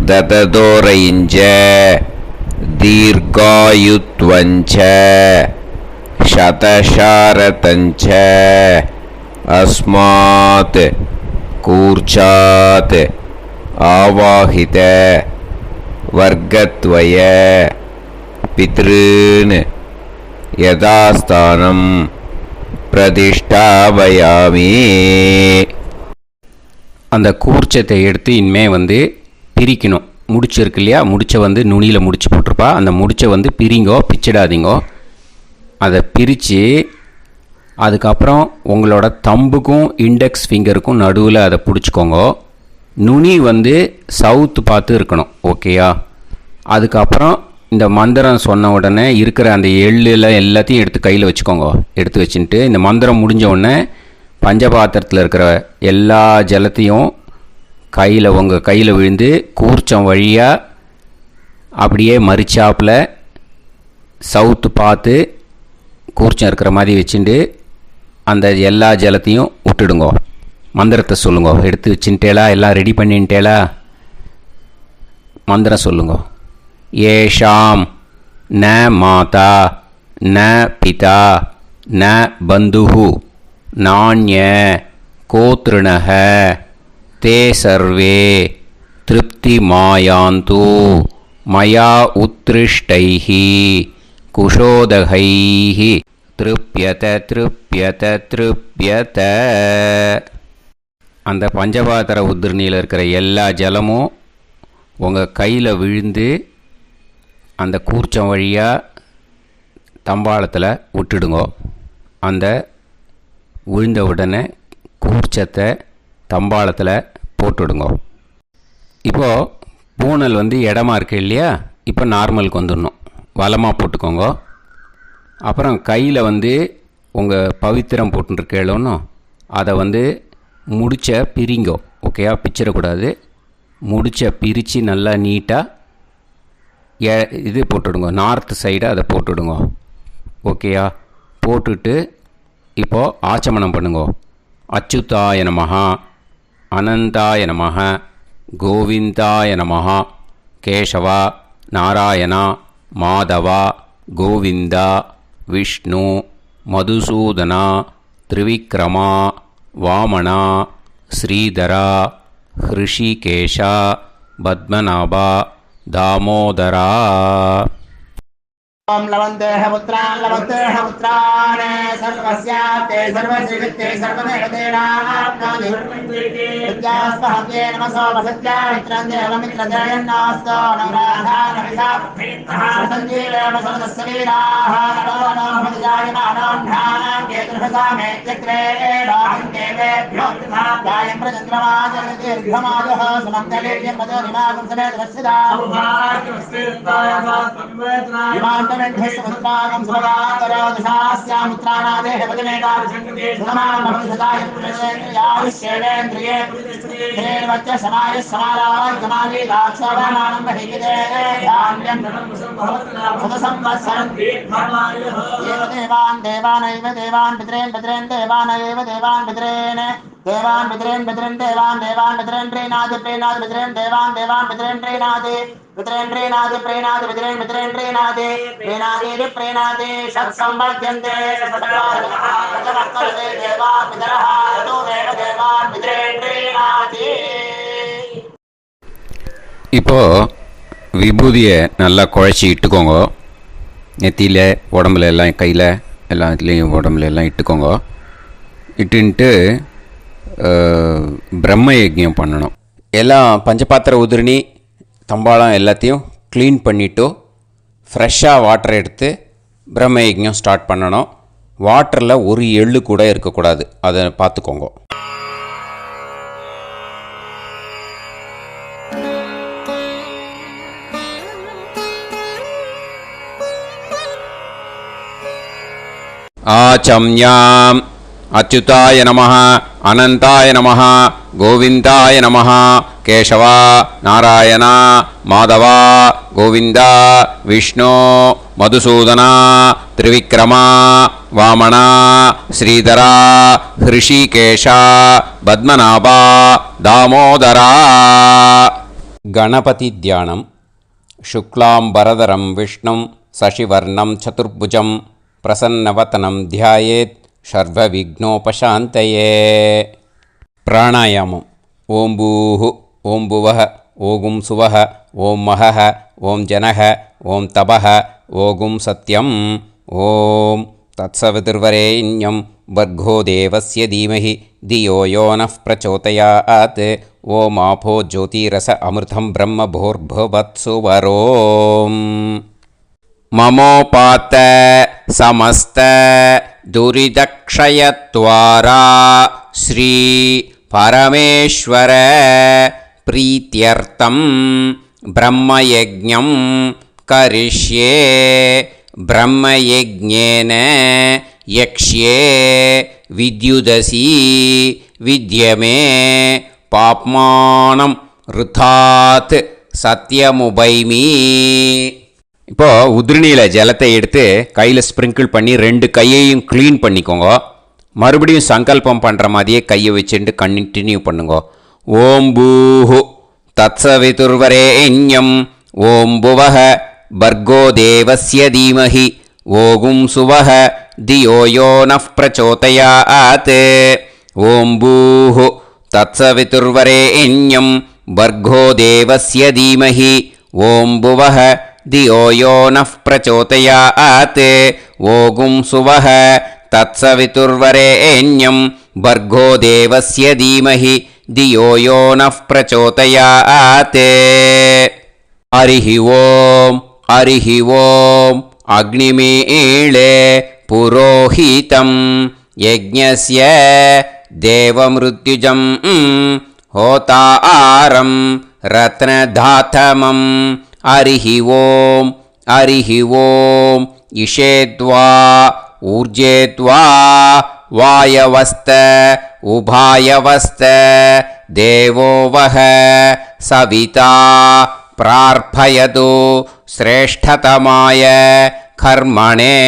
தததோரைஞ்ச தீர்காயுத்வஞ்ச சதசாரதஞ்ச அஸ்மாத் கூர்ச்சாத் ஆவாஹித வர்க்கத்வய பித்ருன் யதாஸ்தானம் பிரதிஷ்டாபயாமி. அந்த கூர்ச்சத்தை எடுத்து இனிமே பிரிக்கணும். முடிச்சு இருக்கு இல்லையா? முடிச்சை நுனியில் முடிச்சு போட்டிருப்பா. அந்த முடிச்சை பிரிங்கோ, பிச்சிடாதீங்கோ. அதை பிரித்து அதுக்கப்புறம் உங்களோட தம்புக்கும் இண்டெக்ஸ் ஃபிங்கருக்கும் நடுவில் அதை பிடிச்சிக்கோங்க. நுனி வந்து சவுத்து பார்த்து இருக்கணும். ஓகேயா? அதுக்கப்புறம் இந்த மந்திரம் சொன்ன உடனே இருக்கிற அந்த எள்ளில் எல்லாத்தையும் எடுத்து கையில் வச்சுக்கோங்க. எடுத்து வச்சுட்டு இந்த மந்திரம் முடிஞ்ச உடனே பஞ்சபாத்திரத்தில் இருக்கிற எல்லா ஜலத்தையும் உங்கள் கையில் விழுந்து கூர்ச்சம் வழியாக அப்படியே மறிச்சாப்பில் சவுத்து பார்த்து கூர்ச்சம் இருக்கிற மாதிரி வச்சுட்டு அந்த எல்லா ஜலத்தையும் விட்டுடுங்கோ. மந்திரத்தை சொல்லுங்க. எடுத்து வச்சுட்டேலா? எல்லாம் ரெடி பண்ணிட்டேலா? மந்திரம் சொல்லுங்க. ஏஷாம் ந மாதா ந பிதா ந பந்துஹு நாண்ய கோத்ருணஹ தே சர்வே திருப்தி மாயாந்து மயா உத்ருஷ்டைஹி குஷோதகைஹி திருப்யத திருப்யத திருப்யத. அந்த பஞ்சபாத்திர உதிர்ணியில் இருக்கிற எல்லா ஜலமும் உங்கள் கையில் விழுந்து அந்த கூர்ச்சம் வழியாக தம்பாளத்தில் விட்டுடுங்க. அந்த விழுந்த உடனே கூர்ச்சத்தை தம்பாளத்தில் போட்டுடுங்க. இப்போது பூனல் வந்து இடமா இருக்கு இல்லையா? இப்போ நார்மலுக்கு வந்துடணும். வலமாக போட்டுக்கோங்க. அப்புறம் கையில் வந்து உங்கள் பவித்திரம் போட்டுருக்கேளோன்னு அதை வந்து முடிச்ச பிரிங்கோ. ஓகேயா? பிச்சிடக்கூடாது. முடிச்ச பிரித்து நல்லா நீட்டாக இது போட்டுடுங்க. நார்த்து சைடு அதை போட்டுடுங்க. ஓகேயா? போட்டுட்டு இப்போது ஆச்சமனம் பண்ணுங்க. அச்சுதாய நமஹ அனந்தாய நமஹ கோவிந்தாய நமஹ கேசவா நாராயணா மாதவா கோவிந்தா விஷ்ணு மதுசூதனா திரிவிக்ரமா வாமனா ஸ்ரீதரா ஹிருஷிகேஷா பத்மநாபா தாமோதரா. ओम लवन्तेह पुत्रान् लवन्तेह पुत्रान् सर्वस्याते सर्वश्रीवित्ते सर्वदेवतेनाप्नोति विद्यास्पहते नमसो वसत्या मित्रं देवमित्रजयन्नास्तो नवराधानविषा सञ्जीवेम समदस्सवीराः नमो नमः जायमानोऽन्धानां केतुर्भसामे चक्रे देवेभ्यो गायं प्रचन्द्रमाजर्दीर्घमायुः सुमङ्गलेर्यं मदोनिमागं समेत वत्सदा समुद्रागं सुभगातरादशास्यामुत्राणादेह वदनेकाभिषङ्कृते सुधमानमभिषदाय पुरुषेन्द्रियायुष्येवेन्द्रिये धेर्वच्च समायः समाराय समाली दाक्षावानानं बहिगिदे धान्यं सुदसंवत्सरं दीर्घमायुः देवान् देवानैव देवान् पितॄन् पितॄन् देवानैव देवान् पितॄन् देवान् पितॄन् पितॄन् देवान् देवान् पितॄन् प्रीणाति प्रीणाति पितॄन् देवान् देवान् पितॄन् प्रीणाति पितॄन् प्रीणाति प्रीणाति पितॄन् पितॄन् प्रीणाति प्रीणाति प्रीणाति षट्संवर्ध्यन्ते षट्संवर्ध्यन्ते देवा पितरः ततो देव देवान् पितॄन् प्रीणाति. இப்போ விபூதியை நல்லா குழச்சி இட்டுக்கோங்க. நெத்தியில் உடம்புல எல்லாம் கையில் எல்லாத்துலேயும் உடம்புல எல்லாம் இட்டுக்கோங்க. இட்டுன்ட்டு பிரம்ம யஜ்ஞம் பண்ணணும். எல்லாம் பஞ்சபாத்திர உதிரணி தம்பாளம் எல்லாத்தையும் க்ளீன் பண்ணிவிட்டு ஃப்ரெஷ்ஷாக வாட்டர் எடுத்து பிரம்ம யஜ்ஞம் ஸ்டார்ட் பண்ணணும். வாட்டரில் ஒரு எள்ளு கூட இருக்கக்கூடாது. அதை பார்த்துக்கோங்க. ஆச்சம்யாம் அச்சுதாய நமஹ அனந்தாய நமஹ கோவிந்தாய நமஹ கேசவா நாராயணா மாதவா கோவிந்தா விஷ்ணு மதுசூதனா திரிவிக்ரமா வாமனா ஸ்ரீதரா ஹிருஷிகேஷா பத்மநாபா தாமோதரா. கணபதி தியானம். சுக்லாம்பரதரம் விஷ்ணும் சசிவர்ணம் சதுர்புஜம் பிரசன்னவதனம் தியாயேத் சர்வவிக்னோபசாந்தயே. பிராணாயாமம். ஓம் பூஹு ஓம் புவஹ ஓகும் சுவஹ ஓம் மஹஹ ஓம் ஜனஹ ஓம் தபஹ ஓகும் சத்யம். ஓம் தத்சவிதுர்வரேண்யம் வர்கோ தேவஸ்ய தீமஹி தியோ யோ நः பிரச்சோதயாத். ஓம் ஆபோ ஜோதிரஸ அமிர்தம் பிரம்ம பூர்புவத்சு வரோம். மமோபாத்த சமஸ்த துரிதக்ஷயத்வாரா ஸ்ரீ பரமேஸ்வர प्रीत्यर्थं ब्रह्मयज्ञं करिष्ये ब्रह्मयज्ञेन यक्ष्ये विद्युदसि विद्यमे पाप्मानं ऋथात् சத்தியமுபைமி. இப்போ உதிரணியில் ஜலத்தை எடுத்து கையில் ஸ்ப்ரிங்கிள் பண்ணி 2 கையையும் க்ளீன் பண்ணிக்கோங்க. மறுபடியும் சங்கல்பம் பண்ணுற மாதிரியே கையை வச்சுட்டு கண்டினியூ பண்ணுங்க. ஓம் பூஹு தத்சவிதுர்வரேண்யம் ஓம் புவஹ பர்கோ தேவஸ்ய தீமஹி ஓகும் சுவஹ தியோ யோ நஃப் பிரச்சோதயாத். ஓம் பூஹு தத்சவிதுர்வரேண்யம் भर्गो देवस्य धीमहि ॐ भुवः धियो यो नः प्रचोदयात्. ओगुं सुवः तत्सवितुर्वरेण्यं भर्गो देवस्य धीमहि धियो यो नः प्रचोदयात्. हरिः ॐ अग्निमीळे पुरोहितं यज्ञस्य देवमृत्युजं होतारं रत्नधातमं. हरिः ॐ इषेत्वा ऊर्जेत्वा वायवस्त उभायवस्त देवो वः सविता प्रार्थयतु श्रेष्ठतमाय कर्मणे.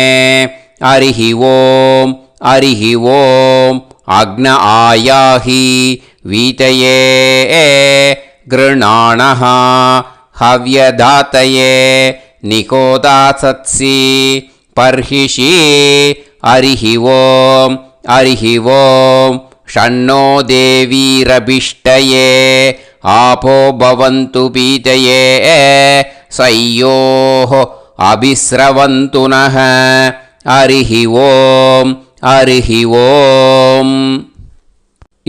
हरिः ॐ अग्न आयाहि वीतये गृणाणः हव्यदातये निकोदासत्सि पर्हिषि. हरिः ॐ षण्णो देवीरभिष्टये आपो भवन्तु पीतये सयोः अभिस्रवन्तु नः. हरिः ॐ.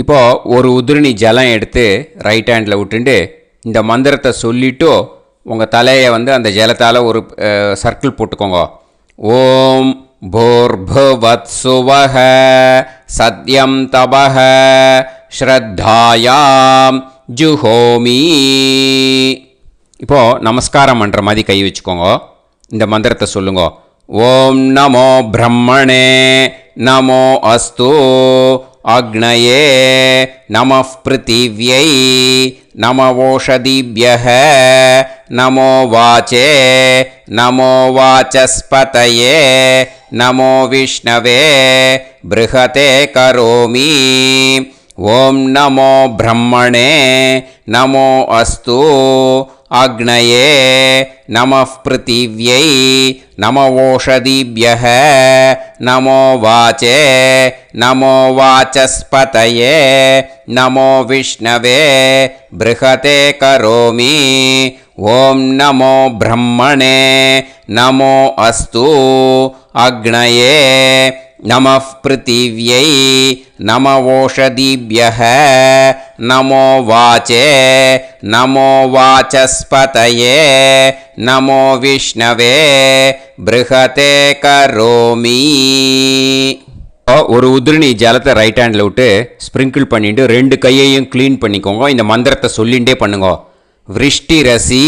இப்போ ஒரு உதிரணி ஜலம் எடுத்து ரைட் ஹேண்டில் விட்டுண்டு இந்த மந்திரத்தை சொல்லிவிட்டு உங்கள் தலையை அந்த ஜலத்தால் ஒரு சர்க்கிள் போட்டுக்கோங்க. ஓம் भूर्भुवत्सुवः सत्यं तपः ஸ்ரத்தாயாம் ஜுஹோமி. இப்போது நமஸ்காரம் பண்ணுற மாதிரி கை வச்சுக்கோங்க. இந்த மந்திரத்தை சொல்லுங்க. ஓம் நமோ பிரம்மணே நமோ அஸ்து அக்னயே நமः பிருத்திவ்யை நமவோஷதிभ्यः நமோ வாச்சே நமோ வாசஸ்பதயே நமோ விஷ்ணவே ப்ருஹதே கரோமி. ஓம் நமோ பிரம்மணே நமோ அஸ்து அக்னயே நமः பிருத்திவ்யை நமவோஷதிभ्यः நமோ வாச்சே நமோ வாசஸ்பதயே நமோ விஷ்ணவே ப்ருஹதே கரோமி. ஓம் நமோ பிரம்மணே நமோ அஸ்து அக்னயே நமः பிருத்திவ்யை நமவோஷதிभ्यः நமோ வாச்சே நமோ வாசஸ்பதயே நமோ விஷ்ணவே ப்ருஹதே கரோமி. ஒரு உதிரணி ஜலத்தை ரைட் ஹேண்டில் விட்டு ஸ்ப்ரிங்கிள் பண்ணிட்டு 2 கையையும் க்ளீன் பண்ணிக்கோங்க. இந்த மந்திரத்தை சொல்லிகிட்டே பண்ணுங்க. விருஷ்டிரசி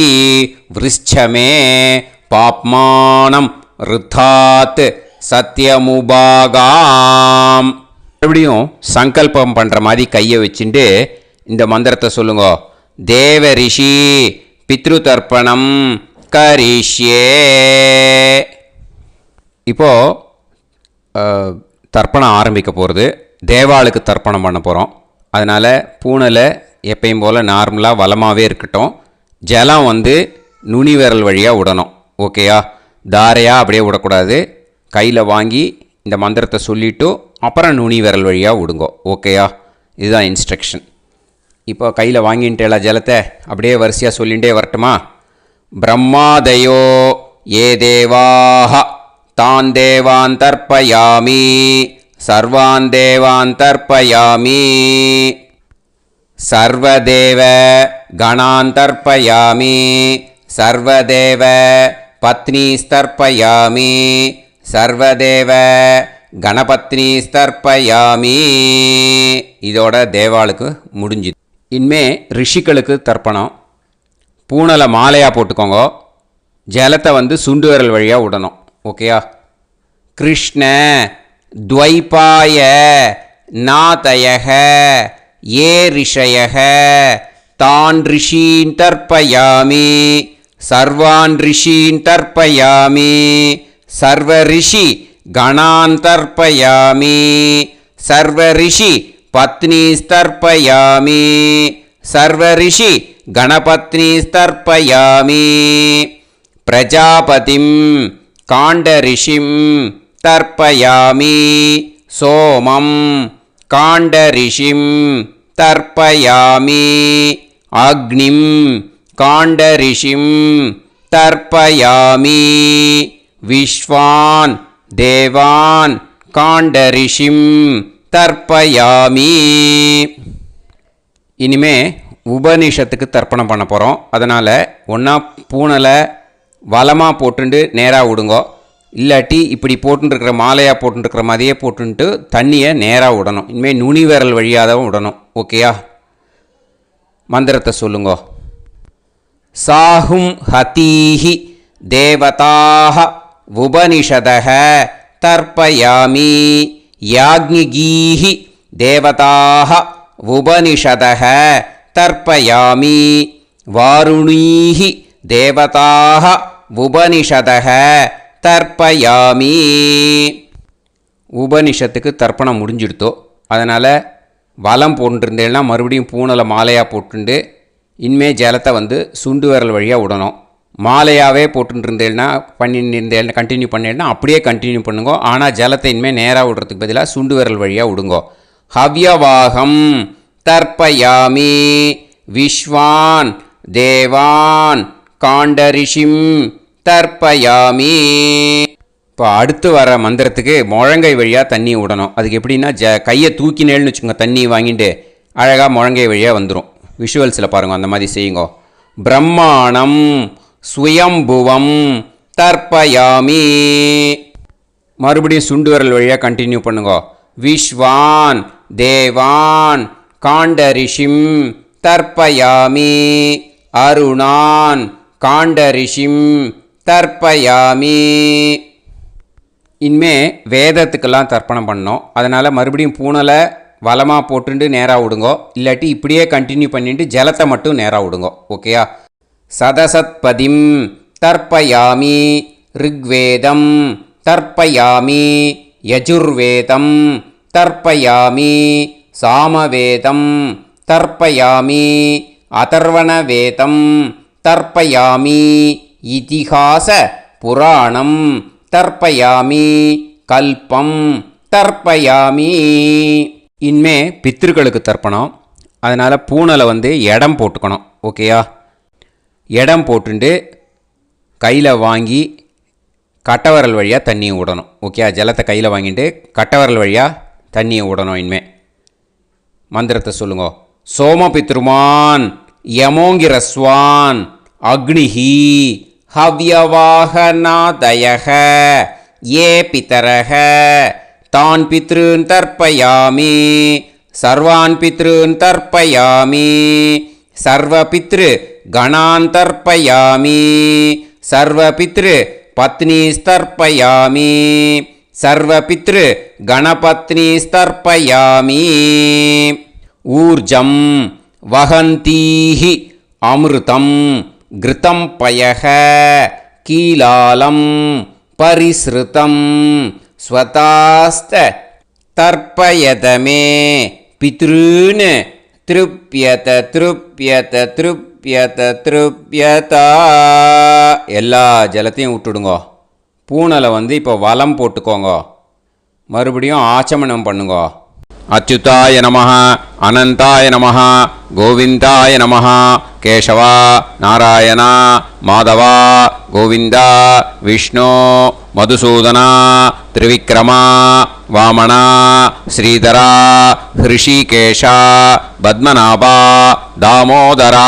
விருஷ்சமே பாப்மானம் ருத்தாத் சத்யமுபாகாம். மறுபடியும் சங்கல்பம் பண்ணுற மாதிரி கையை வச்சுட்டு இந்த மந்திரத்தை சொல்லுங்க. தேவ ரிஷி பித்ரு தர்ப்பணம் கரிஷ்யே. இப்போது தர்ப்பணம் ஆரம்பிக்க போகிறது. தேவாளுக்கு தர்ப்பணம் பண்ண போகிறோம். அதனால் பூனையில் எப்பயும் போல் நார்மலாக வளமாகவே இருக்கட்டும். ஜலம் நுனி விரல் வழியாக விடணும். ஓகேயா? தாரையாக அப்படியே விடக்கூடாது. கையில் வாங்கி இந்த மந்திரத்தை சொல்லிவிட்டு அப்புறம் நுனி விரல் வழியாக விடுங்க. ஓகேயா? இதுதான் இன்ஸ்ட்ரக்ஷன். இப்போ கையில் வாங்கிட்டேல ஜலத்தை அப்படியே வரிசையாக சொல்லிகிட்டே வரட்டுமா? பிரம்மாதயோ ஏ தேவாஹ தான் தேவான் தர்ப்பயாமி சர்வான் தேவான் தர்ப்பயாமி சர்வதேவ கணான் தர்ப்பயாமி சர்வதேவ பத்னீஸ்தர்ப்பயாமி சர்வதேவ கணபத்னீஸ்தர்ப்பயாமி. இதோட தேவாளுக்கு முடிஞ்சுது. இனிமே ரிஷிகளுக்கு தர்ப்பணம். பூனலை மாலையாக போட்டுக்கோங்க. ஜலத்தை வந்து சுண்டு விரல் வழியாக விடணும். ஓகேயா? கிருஷ்ண துவைபாய நாதயக ஏ ரிஷயக தான் ரிஷீன் தர்ப்பயாமி சர்வான் ரிஷீன் தர்ப்பயாமி சர்வ ரிஷி கணான் தர்ப்பயாமி சர்வ ரிஷி பத்னீஸ்தர்ப்பயாமி சர்வ ரிஷி கணபத்னீஸ்தர்ப்பயாமி பிரஜாபதிம் காண்டரிஷிம் தர்ப்பயாமி சோமம் காண்டரிஷிம் தர்ப்பயாமி அக்னிம் காண்டரிஷிம் தர்ப்பயாமி விஸ்வான் தேவான் காண்டரிஷிம் தர்ப்பயாமி. இனிமே உபனிஷத்துக்கு தர்ப்பணம் பண்ண போகிறோம். அதனால் ஒன்றா பூனலை வலமாக போட்டுண்டு நேராக விடுங்கோ. இல்லாட்டி இப்படி போட்டுருக்கிற மாலையாக போட்டுருக்கிற மாதிரியே போட்டுன்ட்டு தண்ணியை நேராக விடணும். இனிமேல் நுனி விரல் வழியாக தான் விடணும். ஓகேயா? மந்திரத்தை சொல்லுங்கோ. சாஹும் ஹதீஹி தேவதாக உபனிஷதக தர்ப்பயாமி யாக்ஞிகீஹி தேவதாக உபனிஷதக தர்ப்பயாமி வாருணீஹி தேவதாக உபனிஷதக தர்ப்பயாமி. உபனிஷத்துக்கு தர்ப்பணம் முடிஞ்சிடுத்தோ. அதனால் வலம் போட்டுருந்தேன்னா மறுபடியும் பூனலை மாலையாக போட்டுண்டு இனிமே ஜலத்தை வந்து சுண்டு விரல் வழியாக விடணும். மாலையாகவே போட்டுருந்தேன்னா பண்ணியிருந்தேன் கண்டினியூ பண்ணேன்னா அப்படியே கண்டினியூ பண்ணுங்கோ. ஆனால் ஜலத்தை இனிமேல் நேராக விடுறதுக்கு பதிலாக சுண்டு விரல் வழியாக விடுங்கோ. ஹவ்யவாகம் தர்ப்பயாமி விஸ்வான் தேவான் காண்டரிஷிம் தர்ப்பயாமி. இப்போ அடுத்து வர மந்திரத்துக்கு முழங்கை வழியாக தண்ணி விடணும். அதுக்கு எப்படின்னா கையை தூக்கினேன்னு வச்சுக்கோங்க, தண்ணி வாங்கிட்டு அழகாக முழங்கை வழியாக வந்துடும். விஷுவல்ஸில் பாருங்கள், அந்த மாதிரி செய்யுங்கோ. பிரம்மாணம் சுயம்புவம் தர்ப்பயாமி. மறுபடியும் சுண்டு விரல் வழியாக கண்டினியூ பண்ணுங்கோ. விஸ்வான் தேவான் காண்டரிஷிம் தர்ப்பயாமி அருணான் காண்டரிஷிம் தர்ப்பயாமி. இனிமே வேதத்துக்கெல்லாம் தர்ப்பணம் பண்ணோம். அதனால் மறுபடியும் பூனலை வலமாக போட்டுட்டு நேராக விடுங்கோ. இல்லாட்டி இப்படியே கண்டினியூ பண்ணிட்டு ஜலத்தை மட்டும் நேராக விடுங்கோ. ஓகேயா? சதசத்பதிம் தர்ப்பயாமி ரிக்வேதம் தர்ப்பயாமி யஜுர்வேதம் தர்ப்பயாமி சாமவேதம் தர்ப்பயாமி அதர்வணவேதம் தர்ப்பயாமி இதிஹாச புராணம் தர்ப்பயாமி கல்பம் தர்ப்பயாமி. இனிமே பித்ருக்களுக்கு தர்ப்பணம். அதனால் பூனலை வந்து இடம் போட்டுக்கணும். ஓகேயா? இடம் போட்டுண்டு கையில் வாங்கி கட்டவரல் வழியாக தண்ணியை விடணும். ஓகே? ஜலத்தை கையில் வாங்கிட்டு கட்டவரல் வழியாக தண்ணியை விடணும். இனிமே மந்திரத்தை சொல்லுங்க. சோமபித்ருமான் யமோங்கிரஸ்வான் அக்னிஹி ஹவ்யவாகநாதயக ஏ பிதரக தான் பித்ருன் தர்ப்பயாமி சர்வான் பித்ருன் தர்ப்பயாமி சர்வ பித்ரு கணான் தர்ப்பயாமி சர்வ பித்ரு பத்னீஸ்தர்ப்பயாமி சர்வ பித்ரு கணபத்னீஸ்தர்ப்பயாமி. ஊர்ஜம் வஹந்தீஹி அமிர்தம் கிருதம் பயக கீலாலம் பரிஸ்ருதம் ஸ்வதாஸ்த தர்ப்பயதமே பித்ருன் திருப்யத திருப்யத திருப்யத திருப்யதா. எல்லா ஜலத்தையும் விட்டுடுங்கோ. பூனலை வந்து இப்போ வலம் போட்டுக்கோங்க. மறுபடியும் ஆச்சமனம் பண்ணுங்கோ. அச்சுதாய நமஹ அனந்தாய நமஹ கோவிந்தாய நமஹ கேசவா நாராயணா மாதவா கோவிந்தா விஷ்ணு மதுசூதனா திரிவிக்ரமா வாமனா ஸ்ரீதரா ஹிருஷிகேஷா பத்மநாபா தாமோதரா.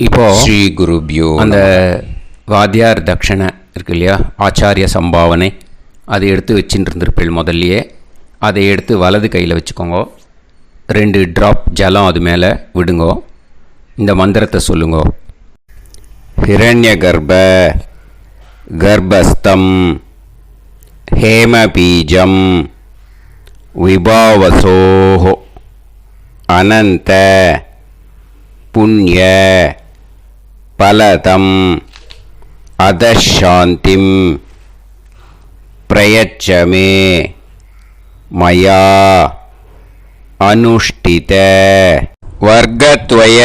இப்போ ஸ்ரீ குருப்யோ. அந்த வாத்தியார் தட்சணை இருக்கு இல்லையா, ஆச்சாரிய சம்பாவனை, அதை எடுத்து வச்சுட்டு இருந்திருப்பேள் முதல்லையே. அதை எடுத்து வலது கையில் வச்சுக்கோங்க. 2 ட்ராப் ஜலம் அது மேலே விடுங்கோ. இந்த மந்திரத்தை சொல்லுங்கோ. ஹிரண்ய கர்ப்ப கர்ப்பஸ்தம் ஹேமபீஜம் விபாவசோஹோ அனந்த புண்ணிய பலதம் அதசாந்திம் பிரயச்சமே மயா அனுஷ்டித வர்க்கத்வய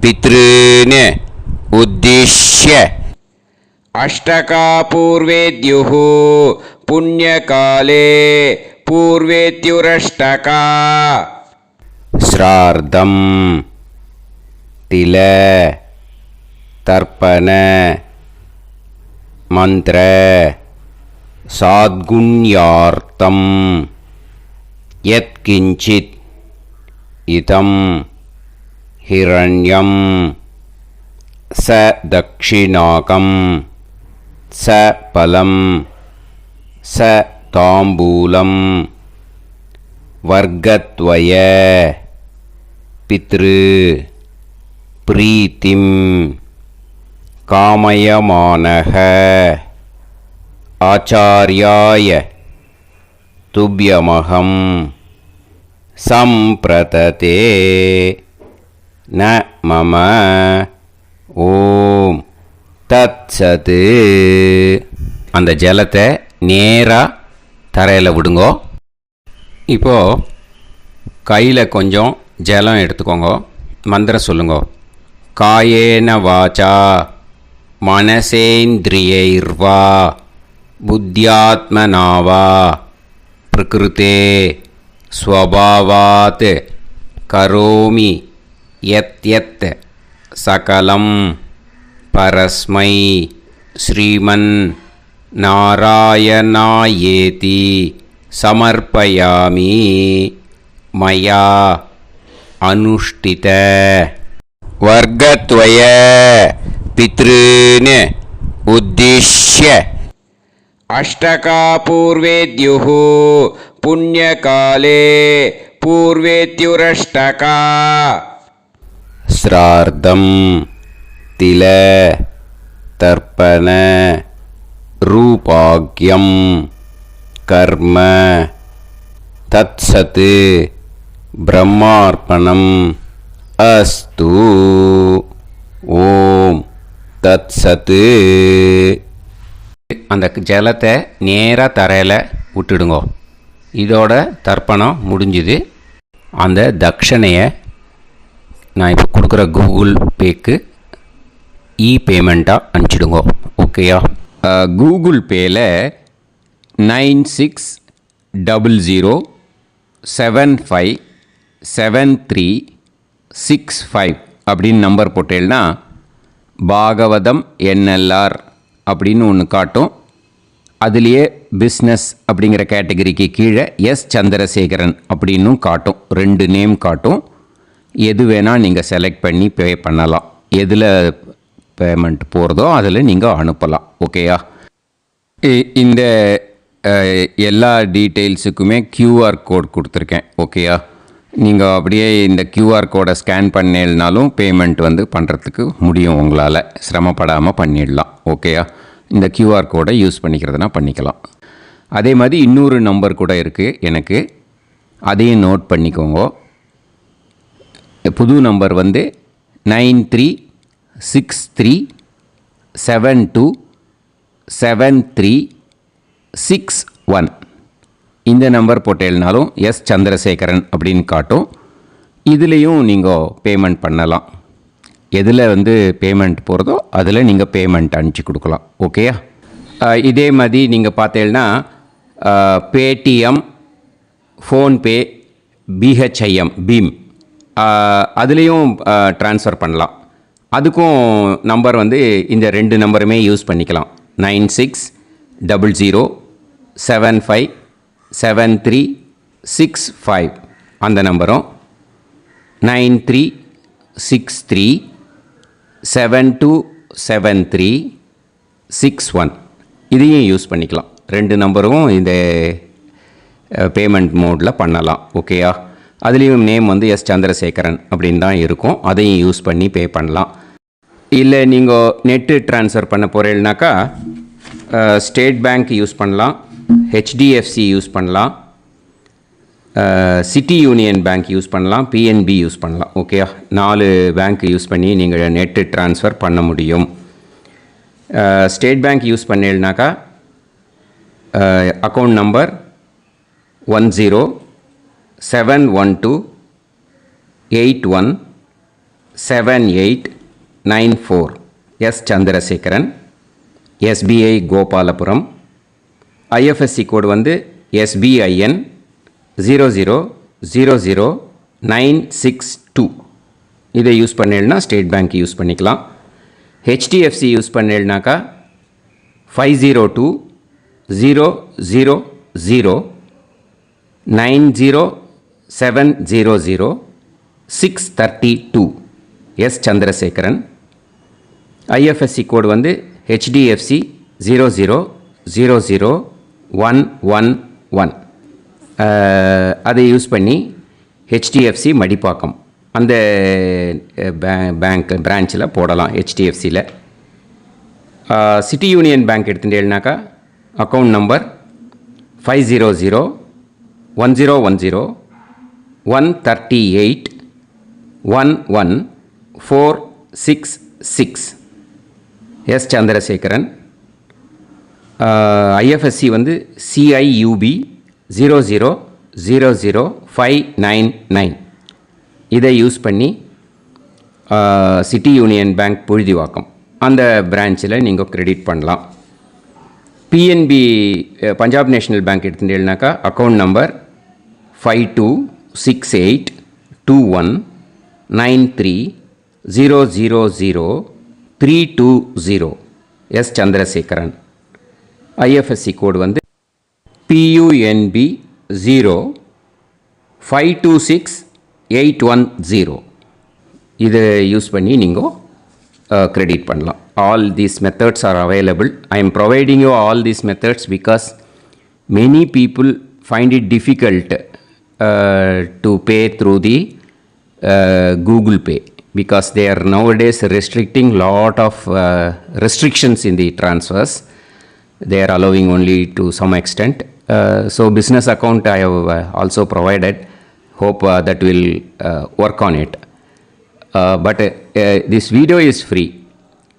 பித்ருன் உத்திஷ்ய அஷ்டகாபூர்வேத்யுः புண்ணியகாலே பூர்வேத்யுரஷ்டகா ஸ்ரார்த்தம் தில தர்ப்பண மந்திர சாத்குண்யார்த்தம் யத்கிஞ்சித் இதம் ஹிரண்யம் ச தக்ஷிணாகம் ச பலம் ச தாம்பூலம் வர்க்கத்வய பித்ரு பிரீத்திம் காமயமானஹ ஆச்சார்யாய துப்யமகம் சம்பிரததே ந மம ஓம் தத்சத். அந்த ஜலத்தை நேராக தரையில் விடுங்கோ. இப்போது கையில் கொஞ்சம் ஜலம் எடுத்துக்கோங்க. மந்திரம் சொல்லுங்கோ. காயேன வாச்சா மனசேந்திரியைர்வா புத்தியாத்மனாவா பிரகிருதே ஸ்வபாவாத் கரோமி யத் யத் சகலம் பரஸ்மை ஸ்ரீமன் நாராயணாயேதி சமர்ப்பயாமி மயா அனுஷ்டித வர்க்கத்வய பித்ருன் உத்திஷ்ய அஷ்டகாபூர்வேத்யுः புண்ணியகாலே பூர்வேத்யுரஷ்டகா ஸ்ரார்த்தம் தில தர்ப்பண ரூபாக்யம் கர்ம தத்சத் பிரம்மார்ப்பணம் அஸ்து. ஓம் தத்சத். அந்த ஜலத்தை நேராக தரையில் விட்டுடுங்கோ. இதோட தர்ப்பணம் முடிஞ்சுது. அந்த தட்சணையை நான் இப்போ கொடுக்குற கூகுள் பேக்கு பேமெண்ட்டாக அனுப்பிச்சிடுங்கோ. ஓகேயா? கூகுள் பேயில் 9600757365 அப்படின்னு நம்பர் போட்டேன்னா பாகவதம் என்எல்ஆர் அப்படின்னு ஒன்று காட்டும். அதுலேயே பிஸ்னஸ் அப்படிங்கிற கேட்டகரிக்கு கீழே எஸ் சந்திரசேகரன் அப்படின்னும் காட்டும். 2 நேம் காட்டும். எது வேணால் நீங்கள் செலக்ட் பண்ணி பே பண்ணலாம். எதில் பேமெண்ட் போகிறதோ அதில் நீங்கள் அனுப்பலாம். ஓகேயா? இந்த எல்லா டீட்டெயில்ஸுக்குமே QR கோட் கொடுத்துருக்கேன். ஓகேயா? நீங்கள் அப்படியே இந்த QR கோடை ஸ்கேன் பண்ணேன்னாலும் பேமெண்ட் வந்து பண்ணுறதுக்கு முடியும். உங்களால் சிரமப்படாமல் பண்ணிடலாம். ஓகேயா? இந்த QR கோடை யூஸ் பண்ணிக்கிறதுனா பண்ணிக்கலாம். அதே மாதிரி இன்னொரு நம்பர் கூட இருக்குது எனக்கு. அதையும் நோட் பண்ணிக்கோங்க. புது நம்பர் வந்து 9363727361. இந்த நம்பர் போட்டேல்னாலும் எஸ் சந்திரசேகரன் அப்படின்னு காட்டும். இதுலேயும் நீங்கள் பேமெண்ட் பண்ணலாம். எதில் வந்து பேமெண்ட் போகிறதோ அதில் நீங்கள் பேமெண்ட் அனுப்பிச்சி கொடுக்கலாம். ஓகேயா? இதே மாதிரி நீங்கள் பார்த்தேன்னா பேடிஎம், ஃபோன்பே, பிஹெச்ஐஎம், பீம் அதுலேயும் ட்ரான்ஸ்ஃபர் பண்ணலாம். அதுக்கும் நம்பர் வந்து இந்த 2 நம்பருமே யூஸ் பண்ணிக்கலாம். 9600757365 அந்த நம்பரும் 9363727361 இதையும் யூஸ் பண்ணிக்கலாம். 2 நம்பரும் இந்த பேமெண்ட் மோடில் பண்ணலாம். ஓகேயா? அதுலேயும் நேம் வந்து எஸ் சந்திரசேகரன் அப்படின்னு தான் இருக்கும். அதையும் யூஸ் பண்ணி பே பண்ணலாம். இல்லை நீங்கள் நெட்டு ட்ரான்ஸ்ஃபர் பண்ண போகிறீங்கனாக்கா ஸ்டேட் பேங்க் யூஸ் பண்ணலாம், ஹெச்டிஎஃப்சி யூஸ் பண்ணலாம், சிட்டி யூனியன் பேங்க் யூஸ் பண்ணலாம், பிஎன்பி யூஸ் பண்ணலாம். ஓகே, 4 பேங்க் யூஸ் பண்ணி நீங்கள் நெட்டு ட்ரான்ஸ்ஃபர் பண்ண முடியும். ஸ்டேட் பேங்க் யூஸ் பண்ணீங்கனாக்கா account number 1071281789 S Chandrasekaran, SBI Gopalapuram. IFSC code வந்து SBIN 0000962. இதை யூஸ் பண்ணீங்கன்னா ஸ்டேட் பேங்க் யூஸ் பண்ணிக்கலாம். ஹெச்டிஎஃப்சி யூஸ் பண்ணீங்கனாக்கா 5020090700 எஸ் சந்திரசேகரன். ஐஎஃப்எஸ்சி கோடு வந்து HDFC 0000111. அதை யூஸ் பண்ணி HDFC மடிப்பாக்கம் அந்த பேங்க் பிரான்ச்சில் போடலாம். HDFCயில் சிட்டி யூனியன் பேங்க் எடுத்துட்டேன்னாக்கா account number 5001010381146 S Chandrasekaran. IFSC வந்து CIUB 0000599. இதை யூஸ் பண்ணி சிட்டி யூனியன் பேங்க் புழுதிவாக்கம் அந்த பிரான்ச்சில் நீங்கள் கிரெடிட் பண்ணலாம். PNB பஞ்சாப் நேஷ்னல் பேங்க் எடுத்துட்டேன்னாக்கா account number 52682193000320 S Chandrasekaran. IFSC code வந்து PUNB 0526810. இதை யூஸ் பண்ணி நீங்கள் கிரெடிட் பண்ணலாம். All these methods are available. I am providing you all these methods because many people find it difficult to pay through the Google Pay because they are nowadays restricting lot of restrictions in the transfers. They are allowing only to some extent. So business account I have also provided. Hope that will work on it. But this video is free.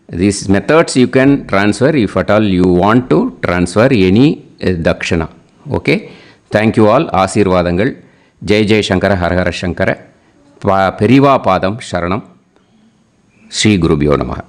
These methods you can transfer if at all you want to transfer any dakshana. Okay. Thank you all. ஆசீர்வாதங்கள். ஜெய் ஜெய் சங்கர ஹர ஹர சங்கர. பெரிவா பாதம் சரணம். ஸ்ரீ குருபியோ நமஹ.